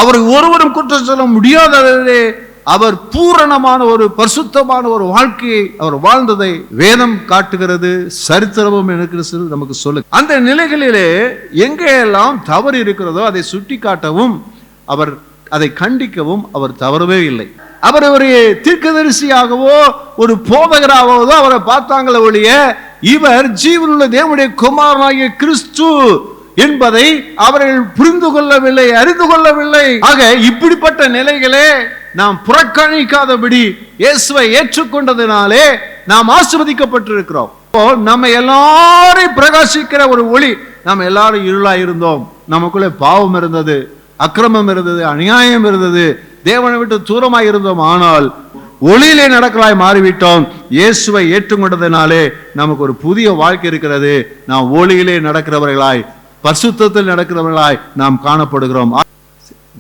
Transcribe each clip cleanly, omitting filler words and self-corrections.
அவரை ஒருவரும் குற்றம் சொல்ல முடியாதவரே அவர் பூரணமான ஒரு பரிசுத்தமான ஒரு வாழ்க்கையை அவர் வாழ்ந்ததை வேதம் காட்டுகிறது, சரித்திரமும் எனக்கு நமக்கு சொல்லு. அந்த நிலைகளிலே எங்கெல்லாம் தவறு இருக்கிறதோ அதை சுட்டி காட்டவும் அவர் அதை கண்டிக்கவும் அவர் தவறவே இல்லை. அவர் ஒரு தீர்க்கதரிசியாகவோ ஒரு போதகராகவோ அவரை பார்த்தாங்களே ஒழிய இவர் ஜீவனுள்ள தேவனுடைய குமாரனாகிய கிறிஸ்து என்பதை அவர்கள் புரிந்து கொள்ளவில்லை, அறிந்து கொள்ளவில்லை. ஆக இப்படிப்பட்ட நிலைகளே நாம் புறக்கணிக்காதபடி இயேசுவை ஏற்றுக்கொண்டதினாலே நாம் ஆசீர்வதிக்கப்பட்டிருக்கிறோம். நம்ம எல்லாரையும் பிரகாசிக்கிற ஒரு ஒளி. நம்ம எல்லாரும் இருளா இருந்தோம், நமக்குள்ளே பாவம் இருந்தது, அக்கிரமம் இருந்தது, அநியாயம் இருந்தது, தேவனை விட்டு தூரமாய் இருந்தோம். ஆனால் ஒளியிலே நடக்கலாய் மாறிவிட்டோம். இயேசுவை ஏற்றுக்கொண்டதினாலே நமக்கு ஒரு புதிய வாழ்க்கை இருக்கிறது. நாம் ஒளியிலே நடக்கிறவர்களாய், பரிசுத்தத்தில் நடக்கிறவர்களாய் நாம் காணப்படுகிறோம்.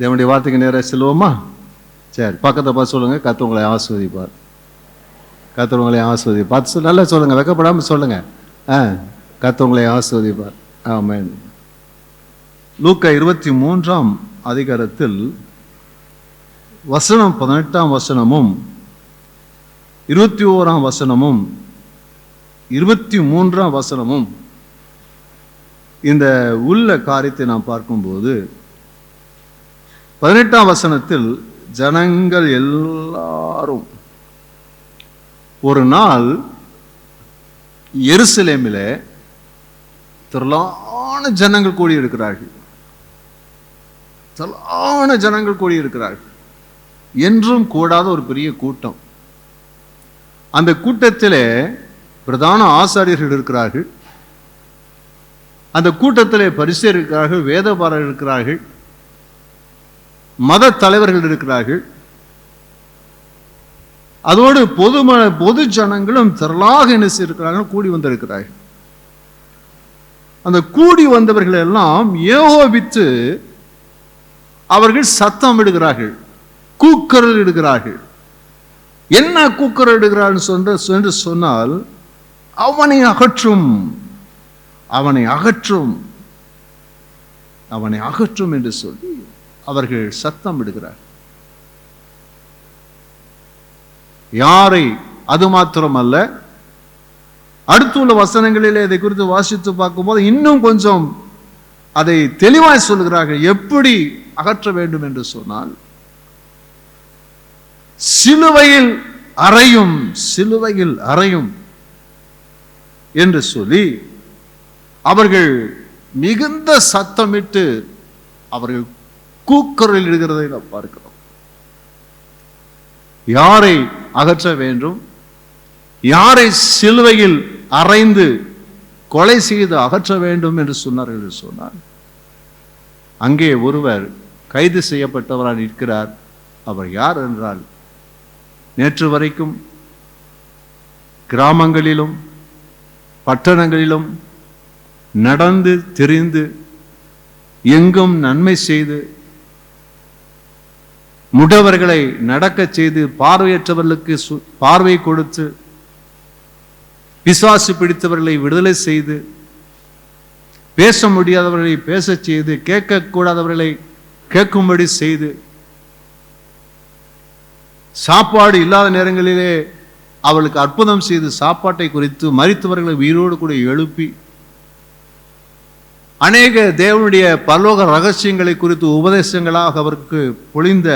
தேவனுடைய வார்த்தைக்கு நேரா செல்வோமா? சரி, பக்கத்தை பார்த்து சொல்லுங்க, கர்த்தர் உங்களை ஆசீர்வதிப்பார். கர்த்தர் உங்களை ஆசீர்வதிப்பார். பார்த்து நல்லா சொல்லுங்க, வெக்கப்படாமல் சொல்லுங்க. கர்த்தர் உங்களை ஆசீர்வதிப்பார். ஆமென். லூக்கா 23ஆம் அதிகாரத்தில் வசனம் 18ஆம் வசனமும் 21ஆம் வசனமும் 23ஆம் வசனமும் இந்த உள்ள காரியத்தை நாம் பார்க்கும்போது 18ஆம் வசனத்தில் ஜனங்கள் எல்லாரும் ஒரு நாள் எருசலேமிலே திரளான ஜனங்கள் கூடி இருக்கிறார்கள். திரளான ஜனங்கள் கூடி இருக்கிறார்கள். என்றும் கூடாத ஒரு பெரிய கூட்டம். அந்த கூட்டத்திலே பிரதான ஆசாரியர்கள் இருக்கிறார்கள். அந்த கூட்டத்திலே பரிசேயர் இருக்கிறார்கள், வேதபாரகர்கள் இருக்கிறார்கள், மத தலைவர்கள் இருக்கிறார்கள். அதோடு பொது ஜனங்களும் திரளாக என்ன செய்திருக்கிறார்கள், கூடி வந்திருக்கிறார்கள். அந்த கூடி வந்தவர்கள் எல்லாம் ஏகோபித்து அவர்கள் சத்தம் இடுகிறார்கள், கூக்குரல் இடுகிறார்கள். என்ன கூக்குரல் இடுகிறார்கள் என்று சொன்னால், அவனை அகற்றும், அவனை அகற்றும், அவனை அகற்றும் என்று சொல்லி அவர்கள் சத்தம் இடுகிறார். யாரை? அது மாத்திரமல்ல, அடுத்துள்ள வசனங்களிலே இதை குறித்து வாசித்து பார்க்கும்போது இன்னும் கொஞ்சம் அதை தெளிவாய் சொல்கிறார்கள். எப்படி அகற்ற வேண்டும் என்று சொன்னால், சிலுவையில் அறையும், சிலுவையில் அறையும் என்று சொல்லி அவர்கள் மிகுந்த சத்தமிட்டு அவர்கள் கூக்குரல் இடுகிறதை நாம் பார்க்கிறோம். யாரை அகற்ற வேண்டும், யாரை சிலுவையில் அறைந்து கொலை செய்து அகற்ற வேண்டும் என்று சொன்னார்கள் என்று சொன்னார். அங்கே ஒருவர் கைது செய்யப்பட்டவராக இருக்கிறார். அவர் யார் என்றால், நேற்று வரைக்கும் கிராமங்களிலும் பட்டணங்களிலும் நடந்து திரிந்து எங்கும் நன்மை செய்து முடவர்களை நடக்க செய்து பார்வையற்றவர்களுக்கு பார்வை கொடுத்து பிசாசு பிடித்தவர்களை விடுதலை செய்து பேச முடியாதவர்களை பேச செய்து கேட்கக்கூடாதவர்களை கேட்கும்படி செய்து சாப்பாடு இல்லாத நேரங்களிலே அவளுக்கு அற்புதம் செய்து சாப்பாட்டை குறித்து மரித்தவர்களை உயிரோடு கூட எழுப்பி அநேக தேவனுடைய பரலோக ரகசியங்களை குறித்து உபதேசங்களாக அவருக்கு பொழிந்த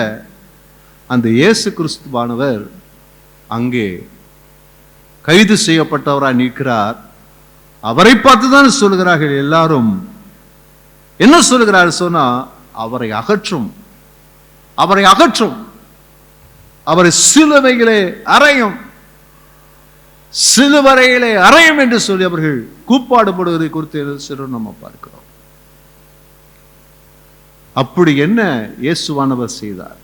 அந்த இயேசு கிறிஸ்துவானவர் அங்கே கைது செய்யப்பட்டவராய் நிற்கிறார். அவரை பார்த்துதான் சொல்கிறார்கள் எல்லாரும். என்ன சொல்கிறார் சொன்னா, அவரை அகற்றும், அவரை அகற்றும், அவரை சிலுவையிலே அறையும், சிலுவரையிலே அறையும் என்று சொல்லி அவர்கள் கூப்பாடுபடுவதை குறித்து நம்ம பார்க்கிறோம். அப்படி என்ன இயேசுவானவர் செய்தார்?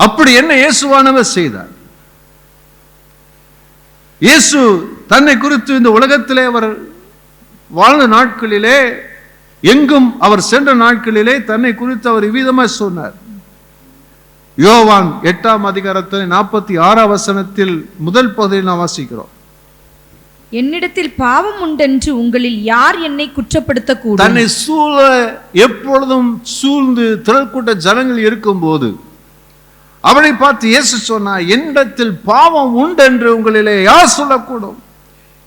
அப்படி என்ன இயேசுவானவர் செய்தார்? இயேசு தன்னை குறித்து இந்த உலகத்திலே அவர் வாழ்ந்த நாட்களிலே, எங்கும் அவர் சென்ற நாட்களிலே தன்னை குறித்து அவர் இவ்விதமாக சொன்னார். யோவான் 8ஆம் அதிகாரத்தில் 46ஆம் வசனத்தில் முதல் பகுதியில் நாம் வாசிக்கிறோம். என்னிடத்தில் பாவம் உண்டென்று உங்களில் யார் என்னை குற்றப்படுத்தக்கூடும்? தன்னை சூழ எப்பொழுதும் சூழ்ந்து திரள்கூட்ட ஜனங்கள் இருக்கும் போது அவளை பார்த்து இயேசு சொன்னார், என்னிடத்தில் பாவம் உண்டென்று உங்களிலே யார் சொல்லக்கூடும்?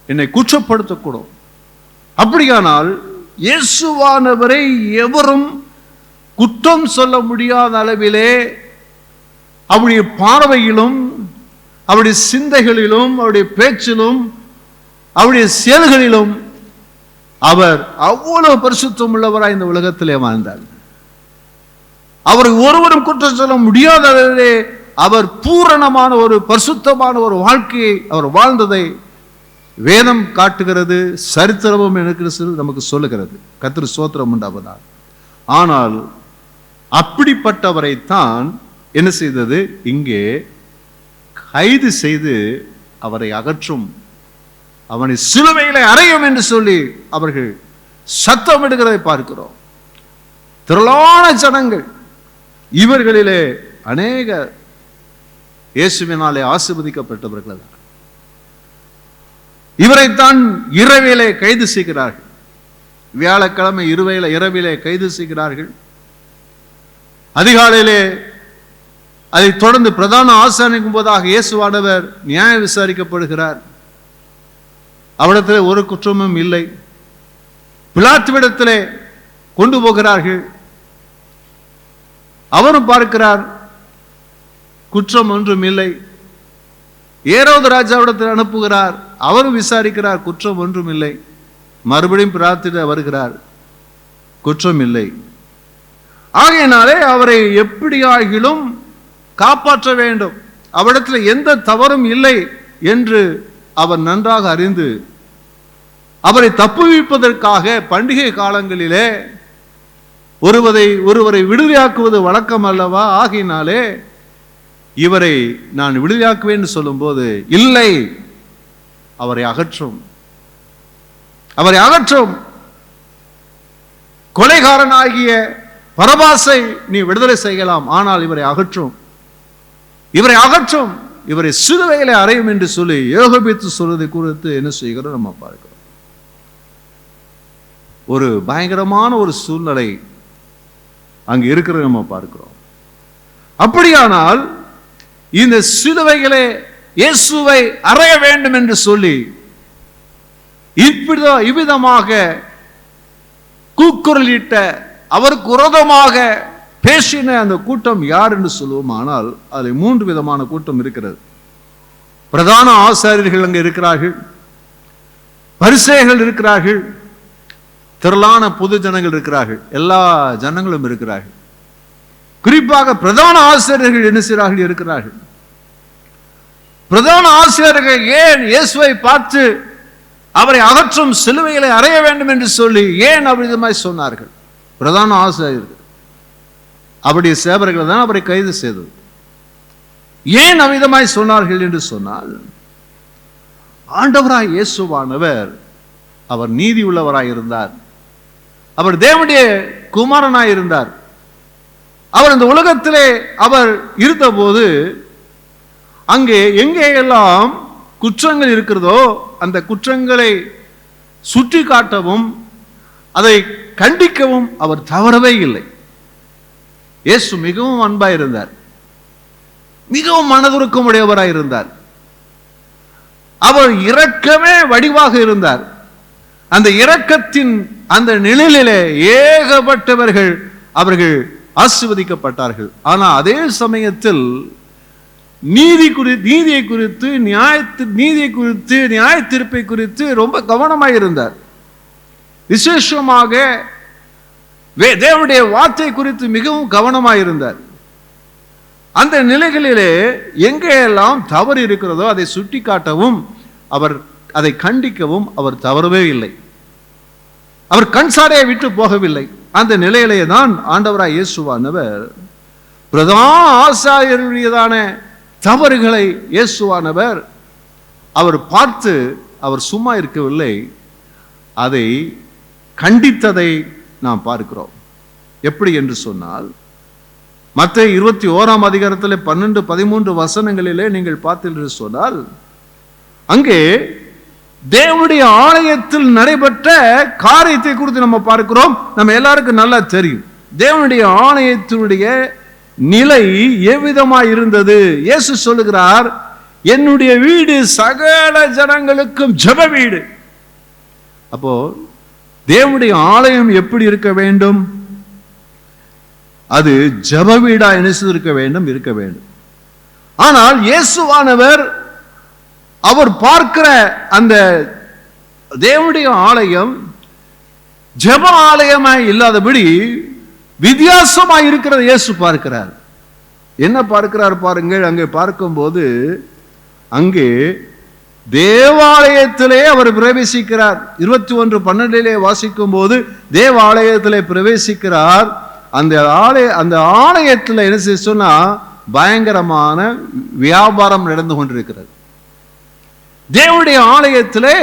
என்னை குற்றப்படுத்தக்கூடும். அப்படியானால் இயேசுவானவரை எவரும் குற்றம் சொல்ல முடியாத அளவிலே அவருடைய பார்வையிலும் அவருடைய சிந்தைகளிலும் அவருடைய பேச்சிலும் அவருடைய செயல்களிலும் அவர் அவ்வளவு பரிசுத்தம் உள்ளவராய் இந்த உலகத்திலே வாழ்ந்தார். அவரை ஒருவரும் குற்றம் சொல்ல முடியாத அளவிலே அவர் பூரணமான ஒரு பரிசுத்தமான ஒரு வாழ்க்கையை அவர் வாழ்ந்ததை வேதம் காட்டுகிறது, சரித்திரமும் எனக்கு நமக்கு சொல்லுகிறது. கர்த்தருக்கு ஸ்தோத்திரம் உண்டாவதாக. ஆனால் அப்படிப்பட்டவரைத்தான் என்ன செய்தது? இங்கே கைது செய்து அவரை அகற்றும், அவனை சிலுவையிலே அறையும் என்று சொல்லி அவர்கள் சத்தமிடுகிறதை பார்க்கிறோம். திரளான ஜனங்கள், இவர்களிலே அநேக இயேசுவினாலே ஆசீர்வதிக்கப்பட்டவர்கள். இவரைத்தான் இரவிலே கைது செய்கிறார்கள். வியாழக்கிழமை இரவிலே கைது செய்கிறார்கள். அதிகாலையிலே அதை தொடர்ந்து பிரதான ஆசாரியனுக்கு போதாக இயேசுவானவர் நியாய விசாரிக்கப்படுகிறார். அவரிடத்திலே ஒரு குற்றமும் இல்லை. பிலாத்துவிடத்திலே கொண்டு போகிறார்கள். அவரும் பார்க்கிறார், குற்றம் ஒன்றும் இல்லை. ஏரோது ராஜாவிடத்தில் அனுப்புகிறார். அவரும் விசாரிக்கிறார், குற்றம் ஒன்றும் இல்லை. மறுபடியும் பிரார்த்திட வருகிறார், குற்றம் இல்லை. ஆகையினாலே அவரை எப்படியாகிலும் காப்பாற்ற வேண்டும், அவரிடத்தில் எந்த தவறும் இல்லை என்று அவர் நன்றாக அறிந்து அவரை தப்புவிப்பதற்காக பண்டிகை காலங்களிலே ஒருவரை விடுதலையாக்குவது வழக்கம் அல்லவா? ஆகையினாலே இவரை நான் விடுதலையாக்குவேன் சொல்லும் போது, இல்லை, அவரை அகற்றும், அவரை அகற்றும், கொலைகாரனாகிய பரபாசை நீ விடுதலை செய்யலாம், ஆனால் இவரை அகற்றும், இவரை அகற்றும், இவரை சிலுவையிலே அறையும் என்று சொல்லி யோகபித்து சொல்வதை குறித்து என்ன செய்கிறோம் நம்ம பார்க்கிறோம். ஒரு பயங்கரமான ஒரு சூழ்நிலை அங்கு இருக்கிறத நம்ம பார்க்கிறோம். அப்படியானால் இந்த சிலுவையிலே இயேசுவை அறைய வேண்டும் என்று சொல்லி இவ்விதமாக கூக்குரலிட்ட, அவருக்கு விரோதமாக பேசின அந்த கூட்டம் யார் என்று சொல்லுவோம். ஆனால் அதில் 3 விதமான கூட்டம் இருக்கிறது. பிரதான ஆசாரியர்கள் அங்கே இருக்கிறார்கள், பரிசேயர்கள் இருக்கிறார்கள், திரளான பொது ஜனங்கள் இருக்கிறார்கள், எல்லா ஜனங்களும் இருக்கிறார்கள். குறிப்பாக பிரதான ஆசிரியர்கள் என்ன செய்கிறார்கள்? இருக்கிறார்கள். பிரதான ஆசிரியர்கள் ஏன் இயேசுவை பார்த்து அவரை அகற்றும், சிலுவையிலே அறைய வேண்டும் என்று சொல்லி ஏன் அவ்விதமாய் சொன்னார்கள்? பிரதான ஆசிரியர்கள் அவருடைய சேவர்கள் தான் அவரை கைது செய்தது. ஏன் அவ்விதமாய் சொன்னார்கள் என்று சொன்னால், ஆண்டவராய் இயேசுவானவர் அவர் நீதி உள்ளவராய் இருந்தார், அவர் தேவனுடைய குமாரனாய் இருந்தார். அவர் இந்த உலகத்திலே அவர் இருந்தபோது அங்கே எங்கேயெல்லாம் குற்றங்கள் இருக்கிறதோ அந்த குற்றங்களை சுட்டி காட்டவும் அதை கண்டிக்கவும் அவர் தவறவே இல்லை. இயேசு மிகவும் அன்பாய் இருந்தார், மிகவும் மனதுருக்கம் உடையவராய் இருந்தார். அவர் இரக்கமே வடிவாக இருந்தார். அந்த இரக்கத்தின் அந்த நிழலிலே ஏகப்பட்டவர்கள் அவர்கள் ஆசீர்வதிக்கப்பட்டார்கள். ஆனால் அதே சமயத்தில் நீதியை குறித்து நியாய தீர்ப்பை குறித்து ரொம்ப கவனமாக இருந்தார். விசேஷமாக தேவனுடைய வார்த்தை குறித்து மிகவும் கவனமாக இருந்தார். அந்த நிலைகளிலே எங்கெல்லாம் தவறு இருக்கிறதோ அதை சுட்டி காட்டவும் அவர் அதை கண்டிக்கவும் அவர் தவறவே இல்லை. அவர் கண்சாடையை விட்டு போகவில்லை. அந்த நிலையிலே தான் ஆண்டவராய் இயேசுவானவர் பிரதான ஆசாரியருடையதான தவறுகளை இயேசுவானவர் அவர் பார்த்து அவர் சும்மா இருக்கவில்லை, அதை கண்டித்ததை நாம் பார்க்கிறோம். எப்படி என்று சொன்னால், மத்தேயு 21ஆம் அதிகாரத்தில் 12, 13 வசனங்களிலே நீங்கள் பார்த்தீர்கள் சொன்னால், அங்கே தேவனுடைய ஆலயத்தில் நடைபெற்ற காரியத்தை குறித்து நம்ம பார்க்கிறோம். நம்ம எல்லாருக்கும் நல்லா தெரியும் தேவனுடைய ஆலயத்தினுடைய நிலை எவ்விதமாய் இருந்தது. இயேசு சொல்லுகிறார், என்னுடைய வீடு சகல ஜனங்களுக்கும் ஜெப வீடு. அப்போ தேவனுடைய ஆலயம் எப்படி இருக்க வேண்டும்? அது ஜெப வீடா இருக்க வேண்டும். ஆனால் இயேசுவானவர் அவர் பார்க்கிற அந்த தேவனுடைய ஆலயம் ஜெப ஆலயமாய் இல்லாதபடி வித்தியாசமாய் இருக்கிறது இயேசு பார்க்கிறார். என்ன பார்க்கிறார் பாருங்கள். அங்கே பார்க்கும்போது அங்கே தேவாலயத்திலே அவர் பிரவேசிக்கிறார். 21:12 வாசிக்கும் போது தேவாலயத்திலே பிரவேசிக்கிறார். அந்த ஆலயத்தில் என்ன செய்ய சொன்னா பயங்கரமான வியாபாரம் நடந்து கொண்டிருக்கிறது. தேவனுடைய ஆலயத்திலே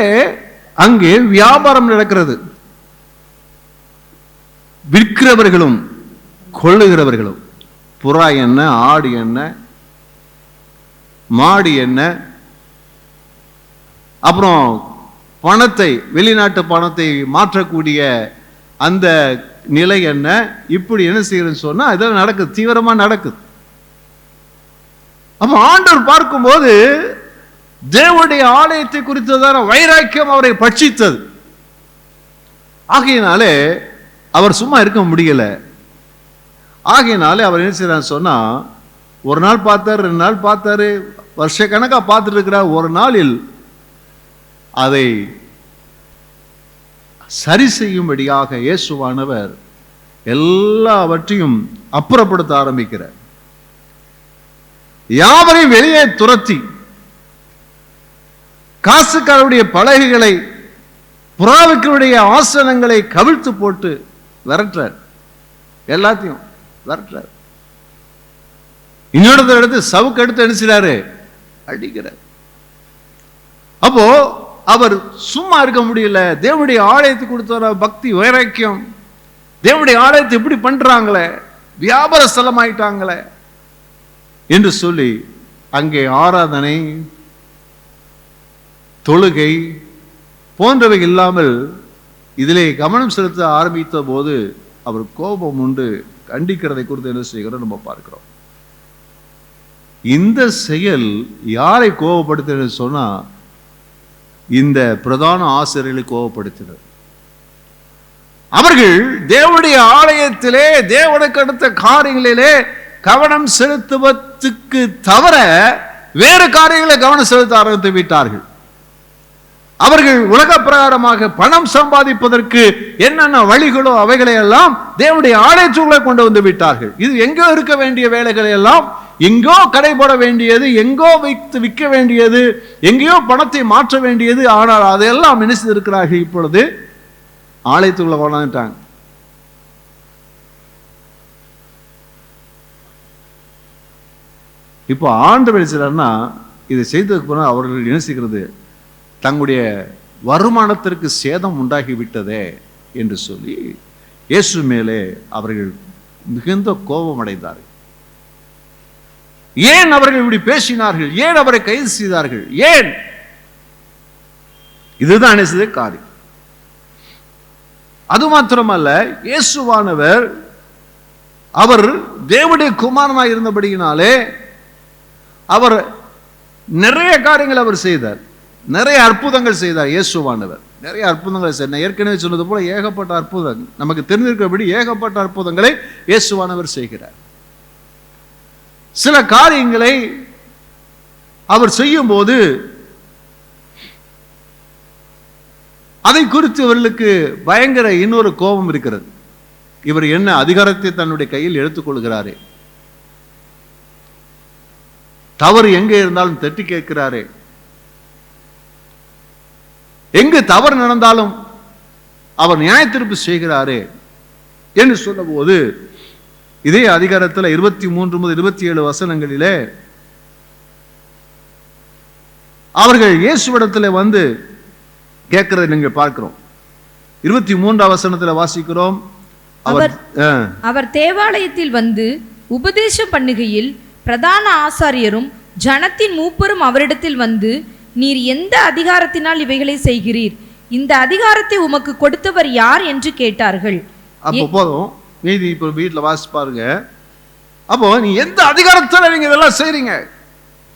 அங்கே வியாபாரம் நடக்கிறது. விற்கிறவர்களும் கொள்ளுகிறவர்களும், புறா என்ன, ஆடு என்ன, மாடு என்ன, அப்புறம் பணத்தை, வெளிநாட்டு பணத்தை மாற்றக்கூடிய அந்த நிலை என்ன, இப்படி என்ன செய்யறதுன்னு சொன்னா இதெல்லாம் நடக்குது, தீவிரமா நடக்குது. அப்ப ஆண்டவர் பார்க்கும்போது தேவனுடைய ஆலயத்தை குறித்ததான வைராக்கியம் அவரை பட்சித்தது. ஆகையினாலே அவர் சும்மா இருக்க முடியல. ஆகையினாலே அவர் என்ன செய்யறான்னு சொன்னா, ஒரு நாள் பார்த்தாரு, 2 நாள் பார்த்தாரு, வருஷ கணக்கா பார்த்துட்டு இருக்கிறார். ஒரு நாளில் அதை சரி செய்யும்படியாக இயேசுவானவர் எல்லாவற்றையும் அப்புறப்படுத்த ஆரம்பிக்கிறார். யாவரையும் வெளியே துரத்தி காசுக்காரருடைய பலகைகளை, புறாவுக்களுடைய ஆசனங்களை கவிழ்த்து போட்டு விரட்டுறார். எல்லாத்தையும் விரட்டுறார். இன்னொரு எடுத்து சவுக்கு எடுத்து அடிச்சுறாரு, அடிக்கிறார். அப்போ அவர் சும்மா இருக்க முடியல. தேவனுடைய ஆலயத்துக்கு கொடுத்த பக்தி வைராக்கியம், தேவனுடைய ஆலயத்தை எப்படி பண்றாங்களே, வியாபார ஸ்தலமாயிட்டாங்களே என்று சொல்லி அங்கே ஆராதனை, தொழுகை போன்றவை இல்லாமல் இதிலே கவனம் செலுத்த ஆரம்பித்த போது அவர் கோபம் உண்டு கண்டிக்கிறதை குறித்து என்ன செய்கிறோம் நம்ம பார்க்கிறோம். இந்த செயல் யாரை கோபப்படுத்தினது சொன்னா, இந்த பிரதான ஆசிரியர்களை கோபப்படுத்தினர். அவர்கள் தேவனுடைய ஆலயத்திலே தேவனுக்கு அடுத்த காரியங்களிலே கவனம் செலுத்துவதற்கு தவிர வேறு காரியங்களை கவனம் செலுத்த ஆரம்பித்து விட்டார்கள். அவர்கள் உலக பிரகாரமாக பணம் சம்பாதிப்பதற்கு என்னென்ன வழிகளோ அவைகளை எல்லாம் தேவனுடைய ஆலயத்துக்குள்ளே கொண்டு வந்து விட்டார்கள். இது எங்கோ இருக்க வேண்டிய வேலைகளை எல்லாம் எங்கோ கடைபோட வேண்டியது, எங்கோ விற்க வேண்டியது, எங்கேயோ பணத்தை மாற்ற வேண்டியது. ஆனால் அதையெல்லாம் நினைத்து இருக்கிறார்கள். இப்பொழுது ஆலயத்துக்குள்ள கொண்டாந்துட்டாங்க. இப்போ ஆண்டவர் என்ன இதை செய்ததுக்கு பிறகு அவர்கள் நினைச்சுக்கிறது, தங்களுடைய வருமானத்திற்கு சேதம் உண்டாகிவிட்டதே என்று சொல்லி இயேசு மேலே அவர்கள் மிகுந்த கோபம் அடைந்தார்கள். ஏன் அவர்கள் இப்படி பேசினார்கள்? ஏன் அவரை கைது செய்தார்கள்? ஏன்? இதுதான் செய்த காரியம். அது மாத்திரமல்ல, இயேசுவானவர் அவர் தேவனுடைய குமாரனாய் இருந்தபடியினாலே அவர் நிறைய காரியங்கள் அவர் செய்தார், நிறைய அற்புதங்கள் செய்தார். இயேசுவானவர் நிறைய அற்புதங்களை செய்தார். ஏற்கனவே சொன்னது போல ஏகப்பட்ட அற்புதங்கள், நமக்கு தெரிந்திருக்கிறபடி ஏகப்பட்ட அற்புதங்களை இயேசுவானவர் செய்கிறார். சில காரியங்களை அவர் செய்யும் போது அதை குறித்து இவர்களுக்கு பயங்கர இன்னொரு கோபம் இருக்கிறது. இவர் என்ன அதிகாரத்தை தன்னுடைய கையில் எடுத்துக்கொள்கிறாரே, தவறு எங்கே இருந்தாலும் தட்டி கேட்கிறாரே, எங்கு தவறு நடந்தாலும் அவர் நியாய தீர்ப்பு செய்கிறாரே என்று சொன்ன போது, இதே அதிகாரத்தில் 23 முதல் 27 வசனங்களிலே அவர்கள் இயேசுவிடத்தில் வந்து கேட்கிறதை நீங்க பார்க்கிறோம். 23 வசனத்தில் வாசிக்கிறோம். அவர் தேவாலயத்தில் வந்து உபதேசம் பண்ணுகையில் பிரதான ஆசாரியரும் ஜனத்தின் மூப்பரும் அவரிடத்தில் வந்து, நீர் எந்த அதிகாரத்தினால் இவைகளை செய்கிறீர்? இந்த அதிகாரத்தை உமக்கு கொடுத்தவர் யார் என்று கேட்டார்கள். அப்போ போதும், மீதி இப்போ வீட்டில் வாசிச்சு பாருங்க. அப்போ நீ எந்த அதிகாரத்தில் நீங்க இதெல்லாம் செய்றீங்க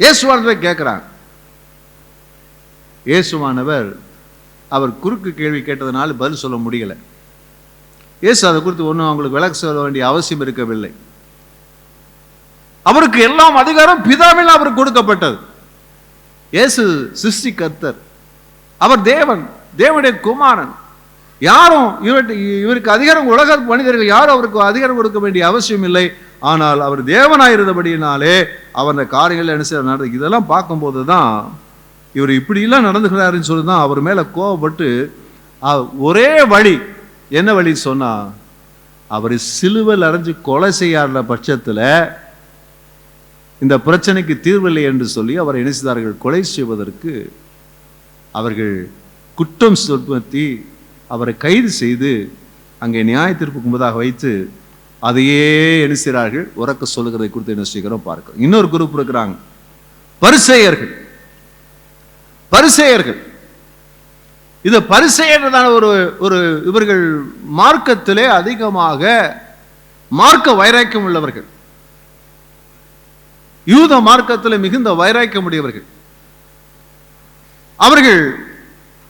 இயேசுவானவரை கேட்கிறாங்க. இயேசுவானவர் அவர் குறுக்கு கேள்வி கேட்டதனால பதில் சொல்ல முடியல. இயேசு அதை குறித்து ஒன்றும் அவங்களுக்கு விளக்க சொல்ல வேண்டிய அவசியம் இருக்கவில்லை. அவருக்கு எல்லாம் அதிகாரம் பிதாவில் அவருக்கு கொடுக்கப்பட்டது. இயேசு சிருஷ்டிகர்த்தர், அவர் தேவன், தேவனுடைய குமாரன். யாரும் இவருக்கு அதிகாரம், உலக மனிதர்கள் யாரும் அவருக்கு அதிகாரம் கொடுக்க வேண்டிய அவசியம் இல்லை. ஆனால் அவர் தேவனாயிருந்தபடியினாலே அவர் அந்த காரியங்கள் என்ன செய்ய நடந்து, இதெல்லாம் பார்க்கும்போது தான் இவர் இப்படிலாம் நடந்துக்கிறாருன்னு சொல்லி தான் அவர் மேலே கோபப்பட்டு ஒரே வழி, என்ன வழி சொன்னா, அவர் சிலுவையில் அரைஞ்சு கொலை செய்யாத பட்சத்தில் இந்த பிரச்சனைக்கு தீர்வில்லை என்று சொல்லி அவரை என்ன செய்தார்கள்? கொலை செய்வதற்கு அவர்கள் குற்றம் சுமத்தி அவரை கைது செய்து அங்கே நியாய தீர்ப்புக்கு முன்பதாக வைத்து அதையே என்ன செய்கிறார்கள்? உறக்க சொல்லுகிறதை குறித்து என்ன செய்கிறோம் பார்க்கிறோம். இன்னொரு குரூப் இருக்கிறாங்க, பரிசேயர்கள். பரிசேயர்கள் இது பரிசேயர்களான ஒரு இவர்கள் மார்க்கத்திலே அதிகமாக மார்க்க வைராக்கியம் உள்ளவர்கள், யூத மார்க்கத்தில் மிகுந்த வைராக்கியம் உடையவர்கள்.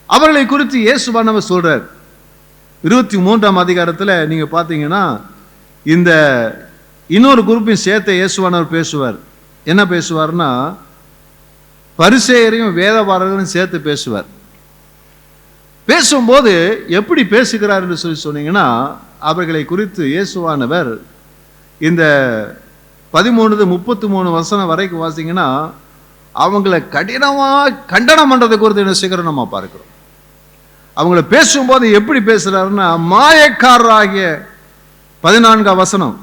அவர்களை குறித்து இயேசுவானவர் சொல்றார் 23ஆம் அதிகாரத்தில் நீங்க பார்த்தீங்கன்னா, இந்த இன்னொரு குரூப்பின் சேர்த்து இயேசுவானவர் பேசுவார். என்ன பேசுவார்னா, பரிசேயரையும் வேதபாரகரையும் சேர்த்து பேசுவார். பேசும்போது எப்படி பேசுகிறார் என்று சொன்னீங்கன்னா, அவர்களை குறித்து இயேசுவானவர் இந்த 13-33 வசனம் வரைக்கும் வாசிங்கன்னா, அவங்களை கடினமாக கண்டனம் பண்றதை குறித்து என்ன செய்கிறோம் நம்ம பார்க்கிறோம். அவங்கள பேசும்போது எப்படி பேசுறாருன்னா, மாயக்காரராகிய 14ஆம் வசனம்,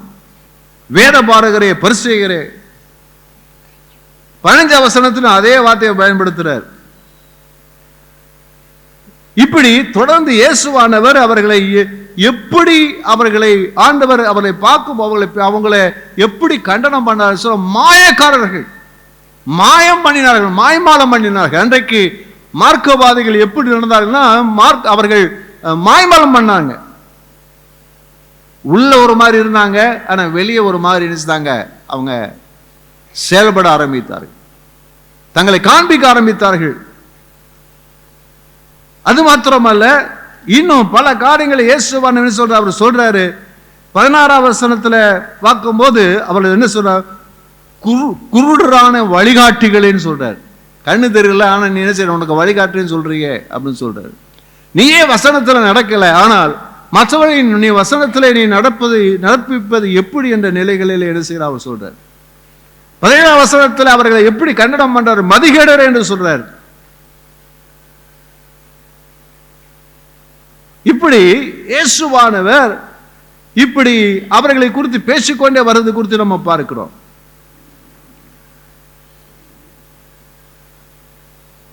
வேத பாரகரே பரிசேயரே. 15ஆம் வசனத்தில் அதே வார்த்தையை பயன்படுத்துறார். இப்படி தொடர்ந்து இயேசுவானவர் அவர்களை எப்படி ஆண்டவர் அவர்களை பார்க்கும் அவங்களை எப்படி கண்டனம் பண்ணார் சொல்ல, மாயக்காரர்கள், மாயம் பண்ணினார்கள், மாய்மாலம் பண்ணினார்கள். அன்றைக்கு மார்க்கவாதிகள் எப்படி நடந்தார்கள்னா, அவர்கள் மாய்மாலம் பண்ணாங்க. உள்ள ஒரு மாதிரி இருந்தாங்க, ஆனா வெளியே ஒரு மாதிரி இருந்தாங்க. அவங்க செயல்பட ஆரம்பித்தார்கள், தங்களை காண்பிக்க ஆரம்பித்தார்கள். அது மாத்திரமல்ல, இன்னும் பல காரியங்களை இயேசுவானவர் சொல்றார். அவர் சொல்றாரு 16ஆம் வசனத்துல பார்க்கும்போது அவர் என்ன சொல்றார்? குருடரான வழிகாட்டிகளேன்னு சொல்றாரு. கண்ணு தெரியல, ஆனா நீ என்ன செய்ய, உனக்கு வழிகாட்டுன்னு சொல்றீங்க அப்படின்னு சொல்றாரு. நீயே வசனத்துல நடக்கல, ஆனால் மற்றவர்கள் நீ வசனத்துல நீ நடப்பிப்பது எப்படி என்ற நிலைகளில் என்ன செய்யற அவர் சொல்றார். 17ஆம் வசனத்துல அவர்களை எப்படி கண்டனம் பண்றாரு? மதிகேடர் என்று சொல்றாரு. இப்படி இயேசுவானவர் இப்படி அவர்களை குறித்து பேசிக்கொண்டே வர்றது குறித்து நம்ம பார்க்கிறோம்.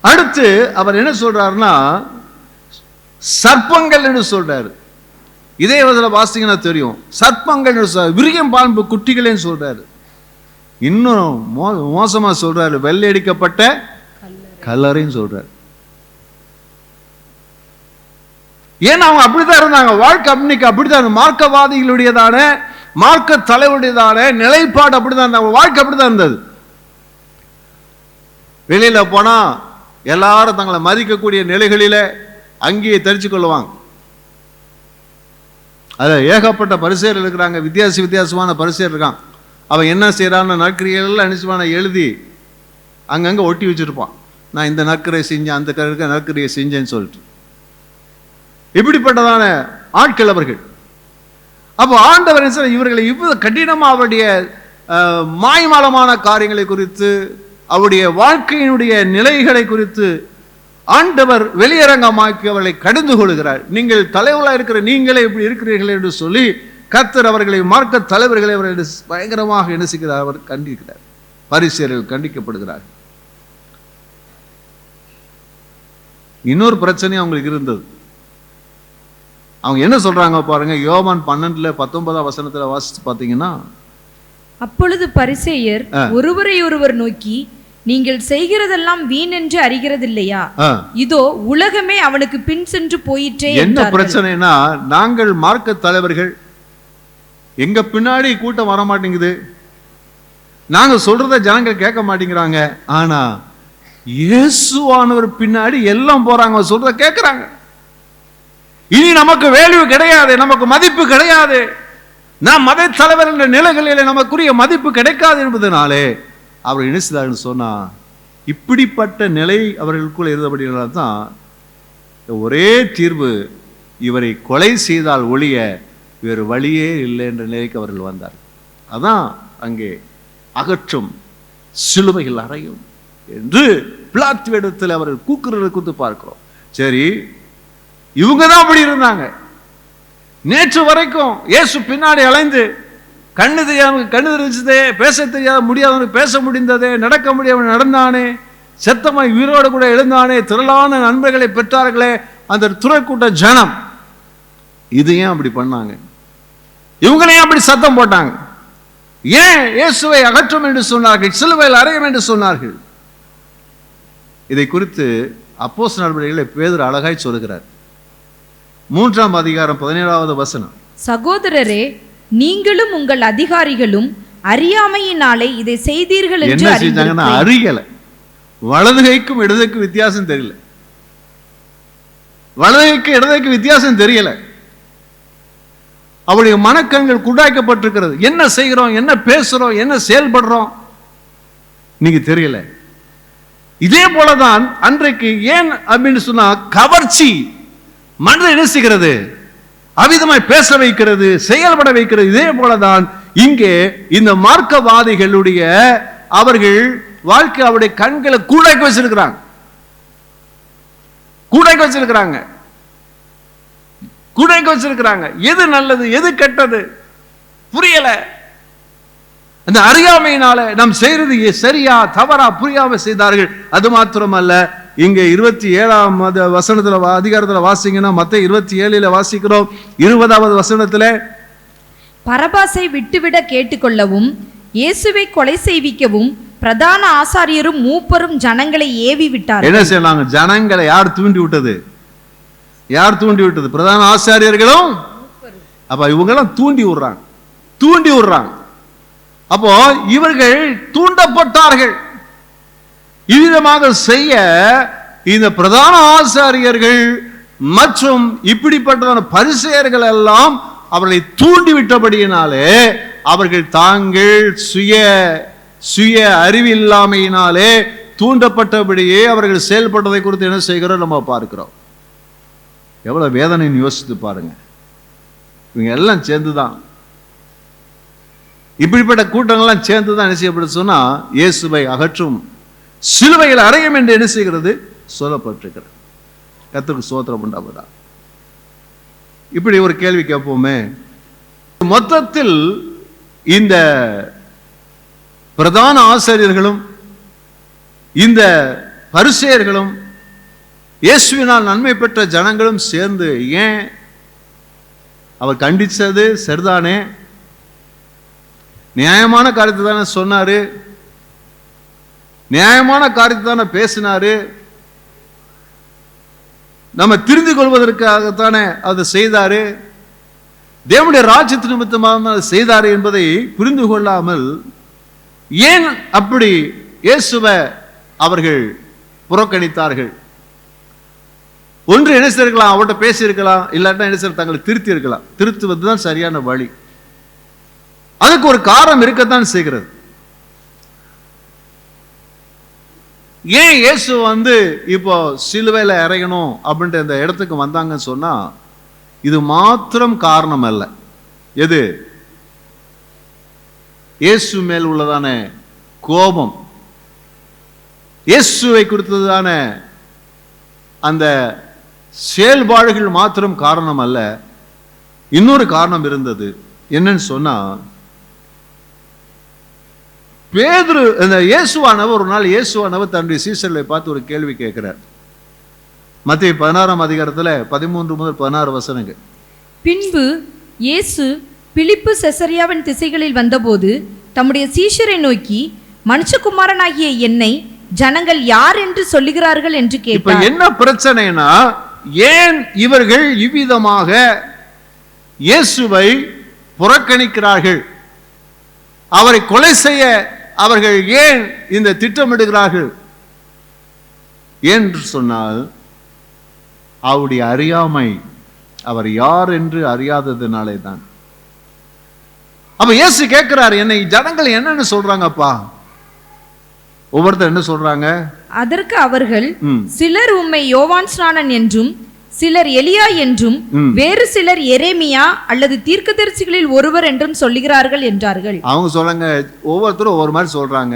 அடுத்து அவர் என்ன சொல்றாருன்னா, சர்ப்பங்கள் என்று சொல்றாரு. இதே வாசிங்கன்னா தெரியும், சர்ப்பங்கள், விரியம் பாம்பு குட்டிகளேன்னு சொல்றாரு. இன்னும் மோசமா சொல்றாரு, வெள்ளையடிக்கப்பட்ட கல்லறைன்னு சொல்றாரு. ஏன்னா அவங்க அப்படித்தான் இருந்தாங்க, வாழ்க்கை அன்னைக்கு அப்படித்தான், மார்க்கவாதிகளுடையதான மார்க்க தலைவருடையதான நிலைப்பாடு அப்படிதான் இருந்தாங்க, வாழ்க்கை அப்படித்தான் இருந்தது. வெளியில போனா எல்லாரும் தங்களை மதிக்கக்கூடிய நிலைகளில அங்கேயே தெரிச்சு கொள்ளுவாங்க. அது ஏகப்பட்ட பரிசேயர் இருக்கிறாங்க, வித்தியாசமான பரிசேயர் இருக்கான். அவன் என்ன செய்யறான்னு நற்கிரியெல்லாம் அனுப்பிச்சுவான எழுதி அங்கங்க ஒட்டி வச்சிருப்பான். நான் இந்த நற்கரை செஞ்சேன், அந்த நற்கரையை செஞ்சேன்னு சொல்லிட்டு. இப்படிப்பட்டதான ஆட்கள் அவர்கள். அப்போ ஆண்டவர் இவர்களை இவ்வளவு கடினமா அவருடைய மாய்மாலமான காரியங்களை குறித்து, அவருடைய வாழ்க்கையினுடைய நிலைகளை குறித்து ஆண்டவர் வெளியரங்கமாக்கி அவர்களை கடிந்து கொள்கிறார். நீங்கள் தலைவர்களாக இருக்கிற நீங்களே இப்படி இருக்கிறீர்கள் என்று சொல்லி கர்த்தர் அவர்களை, மார்க்க தலைவர்களை அவர்கள் பயங்கரமாக என்ன செய்கிறார்? அவர் கண்டிக்கிறார். பரிசேயர்கள் கண்டிக்கப்படுகிறார். இன்னொரு பிரச்சனை அவங்களுக்கு இருந்தது. அவங்க என்ன சொல்றாங்க பாருங்க, யோவான் 12:19 வசனத்துல வாசிச்சு பாத்தீங்கன்னா, அப்பொழுது பரிசேயர் ஒருவரை ஒருவர் நோக்கி, நீங்கள் செய்கிறதெல்லாம் வீணென்று அறிகிறதில்லையா? ஆ. இதோ உலகமே அவனுக்கு பின் சென்று போயிற்றே என்ன என்றார்கள். பிரச்சனைனா, நாங்கள் மார்க்க தலைவர்கள், எங்க பின்னாடி கூட்டம் வர மாட்டேங்குது, நாங்க சொல்றத ஜனங்க கேட்க மாட்டேங்கிறாங்க. ஆனா இயேசுவானவர் பின்னாடி எல்லாம் போறாங்க, சொல்றத கேட்கிறாங்க. இனி நமக்கு வேல்யூ கிடையாது, நமக்கு மதிப்பு கிடையாது, நாம் மத தலைவர் என்ற நிலைகளில் நமக்குரிய மதிப்பு கிடைக்காது என்பதனாலே அவர் என்ன செய்தார்னு சொன்னா, இப்படிப்பட்ட நிலை அவர்களுக்குள் இருந்தபடினால தான் ஒரே தீர்வு, இவரை கொலை செய்தால் ஒழிய வேறு வழியே இல்லை என்ற நிலைக்கு அவர்கள் வந்தார். அதான் அங்கே அகற்றும், சிலுவையில் அறையும் என்று பிலாத்து வேடத்தில் அவர்கள் கூக்குறதை குறித்து பார்க்கிறோம். சரி, இவங்க தான் அப்படி இருந்தாங்க. நேற்று வரைக்கும் இயேசு பின்னாடி அலைந்து, கண்ணு தெரியாதவனுக்கு கண்ணு தெரிஞ்சதே, பேச தெரியாத முடியாதவனுக்கு பேச முடிந்ததே, நடக்க முடியாமல் நடந்தானே, செத்தமாய் உயிரோடு கூட எழுந்தானே, திரளான நண்பர்களை பெற்றார்களே அந்த துறைக்கூட்ட ஜனம். இது ஏன் அப்படி பண்ணாங்க? இவங்களே அப்படி சத்தம் போட்டாங்க. ஏன் இயேசுவை அகற்றும் என்று சொன்னார்கள், சிலுவையில் அறையும் என்று சொன்னார்கள்? இதை குறித்து அப்போஸ்தலர் நடவடிக்கைகளை பேதுரு அழகாய் சொல்லுகிறார். 3ஆம் அதிகாரம் 17வது வசனம். சகோதரரே, நீங்களும் உங்கள் அதிகாரிகளும் அறியாமையினாலே இதை செய்தீர்கள் என்று என்ன செஞ்சாங்கன்னா, அறியல. வலது கைக்கும் இடதுக்கும் வித்தியாசம் தெரியல, வலதுகைக்கு இடதுகைக்கு வித்தியாசம் தெரியல. அவருடைய மனக்கண்கள் குடாய்க்கப்பட்டிருக்கிறது. என்ன செய்கிறோம், என்ன பேசுறோம், என்ன செயல்படுறோம் நீங்க தெரியல. இதே போலதான் அன்றைக்கு ஏன் அப்படின்னு சொன்னா, கவர்ச்சி மனதை என்ன செய்கிறது, அவிதமாய் பேச வைக்கிறது, செயல்பட வைக்கிறது. இதே போலதான் இங்கே இந்த மார்க்கவாதிகளுடைய அவர்கள் வாழ்க்கை, அவருடைய கண்களை கூடாக்கி வச்சிருக்கிறாங்க, கூடாக்கி வச்சிருக்கிறாங்க, கூடாக்கி வச்சிருக்கிறாங்க. எது நல்லது எது கெட்டது புரியல. அந்த அறியாமையினால நாம் செய்யறது சரியா தவறா புரியாம செய்தார்கள். அது மாத்திரமல்ல, இங்க 27ஆம் வசனத்துல அதிகாரத்துல வாசிங்கன்னா, மத்தேயு 27 வாசிக்கிறோம். 20வது வசனத்துல, பரபாசை விட்டுவிட கேட்டுக்கொள்ளவும் இயேசுவை கொலை செய்விக்கவும் பிரதான ஆசாரியரும் மூப்பரும் ஜனங்களை ஏவி விட்டார்கள். என்ன செய்யலாங்க? ஜனங்களை யார் தூண்டி விட்டது? யார் தூண்டி விட்டது? பிரதான ஆசாரியர்களும். அப்ப இவங்கெல்லாம் தூண்டி விடுறாங்க, தூண்டி விடுறாங்க. அப்போ இவர்கள் தூண்டப்பட்டார்கள். இவ்விதமாக செய்ய இந்த பிரதான ஆசாரியர்கள் மற்றும் இப்படிப்பட்டதான பரிசேயர்கள் எல்லாம் அவர்களை தூண்டிவிட்டபடியினாலே, அவர்கள் தாங்கள் சுய அறிவில்லாமையினாலே தூண்டப்பட்டபடியே அவர்கள் செயல்பட்டதை குறித்து என்ன செய்கிறோம் நம்ம பார்க்கிறோம். எவ்வளவு வேதனைன்னு யோசித்து பாருங்க. இவங்க எல்லாம் சேர்ந்துதான், இப்படிப்பட்ட கூட்டங்கள்லாம் சேர்ந்துதான் என்ன செய்யப்பட்டு சொன்னா, இயேசுவை அகற்றும், சிலுவையில் அறையும் என்று என்ன செய்கிறது சொல்லப்பட்டிருக்கிறது. கர்த்தருக்கு ஸ்தோத்திரம் உண்டாவதா. இப்படி ஒரு கேள்வி கேட்போமே, மொத்தத்தில் இந்த பிரதான ஆசாரியர்களும் இந்த பரிசேயர்களும் இயேசுவினால் நன்மை பெற்ற ஜனங்களும் சேர்ந்து ஏன் அவர் கண்டிச்சது சரிதானே, நியாயமான காரியத்தை தானே சொன்னாரு, நியாயமான காரியத்தை தானே பேசினாரு, நம்ம திருந்தி கொள்வதற்காகத்தானே அதை செய்தாரு, தேவனுடைய ராஜ்யத்து நிமித்தமாக அதை செய்தாரு என்பதை புரிந்து கொள்ளாமல் ஏன் அப்படி இயேசுவை அவர்கள் புறக்கணித்தார்கள்? ஒன்று என்ன செய்யலாம், அவர்கிட்ட பேசியிருக்கலாம், இல்லாட்டா என்ன செய்ய தங்களை திருத்தி இருக்கலாம். திருத்துவது தான் சரியான வழி. அதுக்கு ஒரு காரணம் இருக்கத்தான் செய்கிறது. ஏன் இயேசு இப்போ சிலுவையில இறங்கணும் அப்படின்ற இந்த இடத்துக்கு வந்தாங்கன்னு சொன்னா, இது மாத்திரம் காரணம் அல்ல. எது? இயேசு மேல் உள்ளதான கோபம், இயேசுவை குறித்ததான அந்த செயல்பாடுகள் மாத்திரம் காரணம் அல்ல. இன்னொரு காரணம் இருந்தது. என்னன்னு சொன்னா, பேதுரு இந்த இயேசுவானவர் ஒரு நாள் இயேசுவானவர் தன்னுடைய சீஷர்களை பார்த்து ஒரு கேள்வி கேட்கிறார். மத்தேயு 16ஆம் அதிகாரத்துல 13 முதல் 16 வசனங்கள். பின்பு இயேசு பிலிப்பு செசரியாவின் திசைகளில் வந்தபோது தம்முடைய சீஷரை நோக்கி, மனுஷகுமாரனாகிய என்னை ஜனங்கள் யார் என்று சொல்லுகிறார்கள் என்று இப்ப கேட்டார். என்ன பிரச்சனைனா, ஏன் இவர்கள் இவ்விதமாக இயேசுவை புறக்கணிக்கிறார்கள்? அவரை கொலை செய்ய அவர்கள் ஏன் இந்த திட்டமிடுகிறார்கள் என்று சொன்னால், அவருடைய அறியாமை, அவர் யார் என்று அறியாததினாலே தான். அப்ப இயேசு கேட்கிறார், என்னை ஜனங்கள் என்னன்னு சொல்றாங்கப்பா? ஒவ்வொருத்தர் என்ன சொல்றாங்க? அதற்கு அவர்கள், சிலர் உம்மை யோவான் ஸ்நானன் என்றும், சிலர் எலியா என்றும், வேறு சிலர் எரேமியா அல்லது தீர்க்கதரிசிகளில் ஒருவர் என்றும் சொல்லுகிறார்கள் என்றார்கள். அவங்க சொல்றாங்க, ஒவ்வொருத்தரும் ஒவ்வொரு மாதிரி சொல்றாங்க.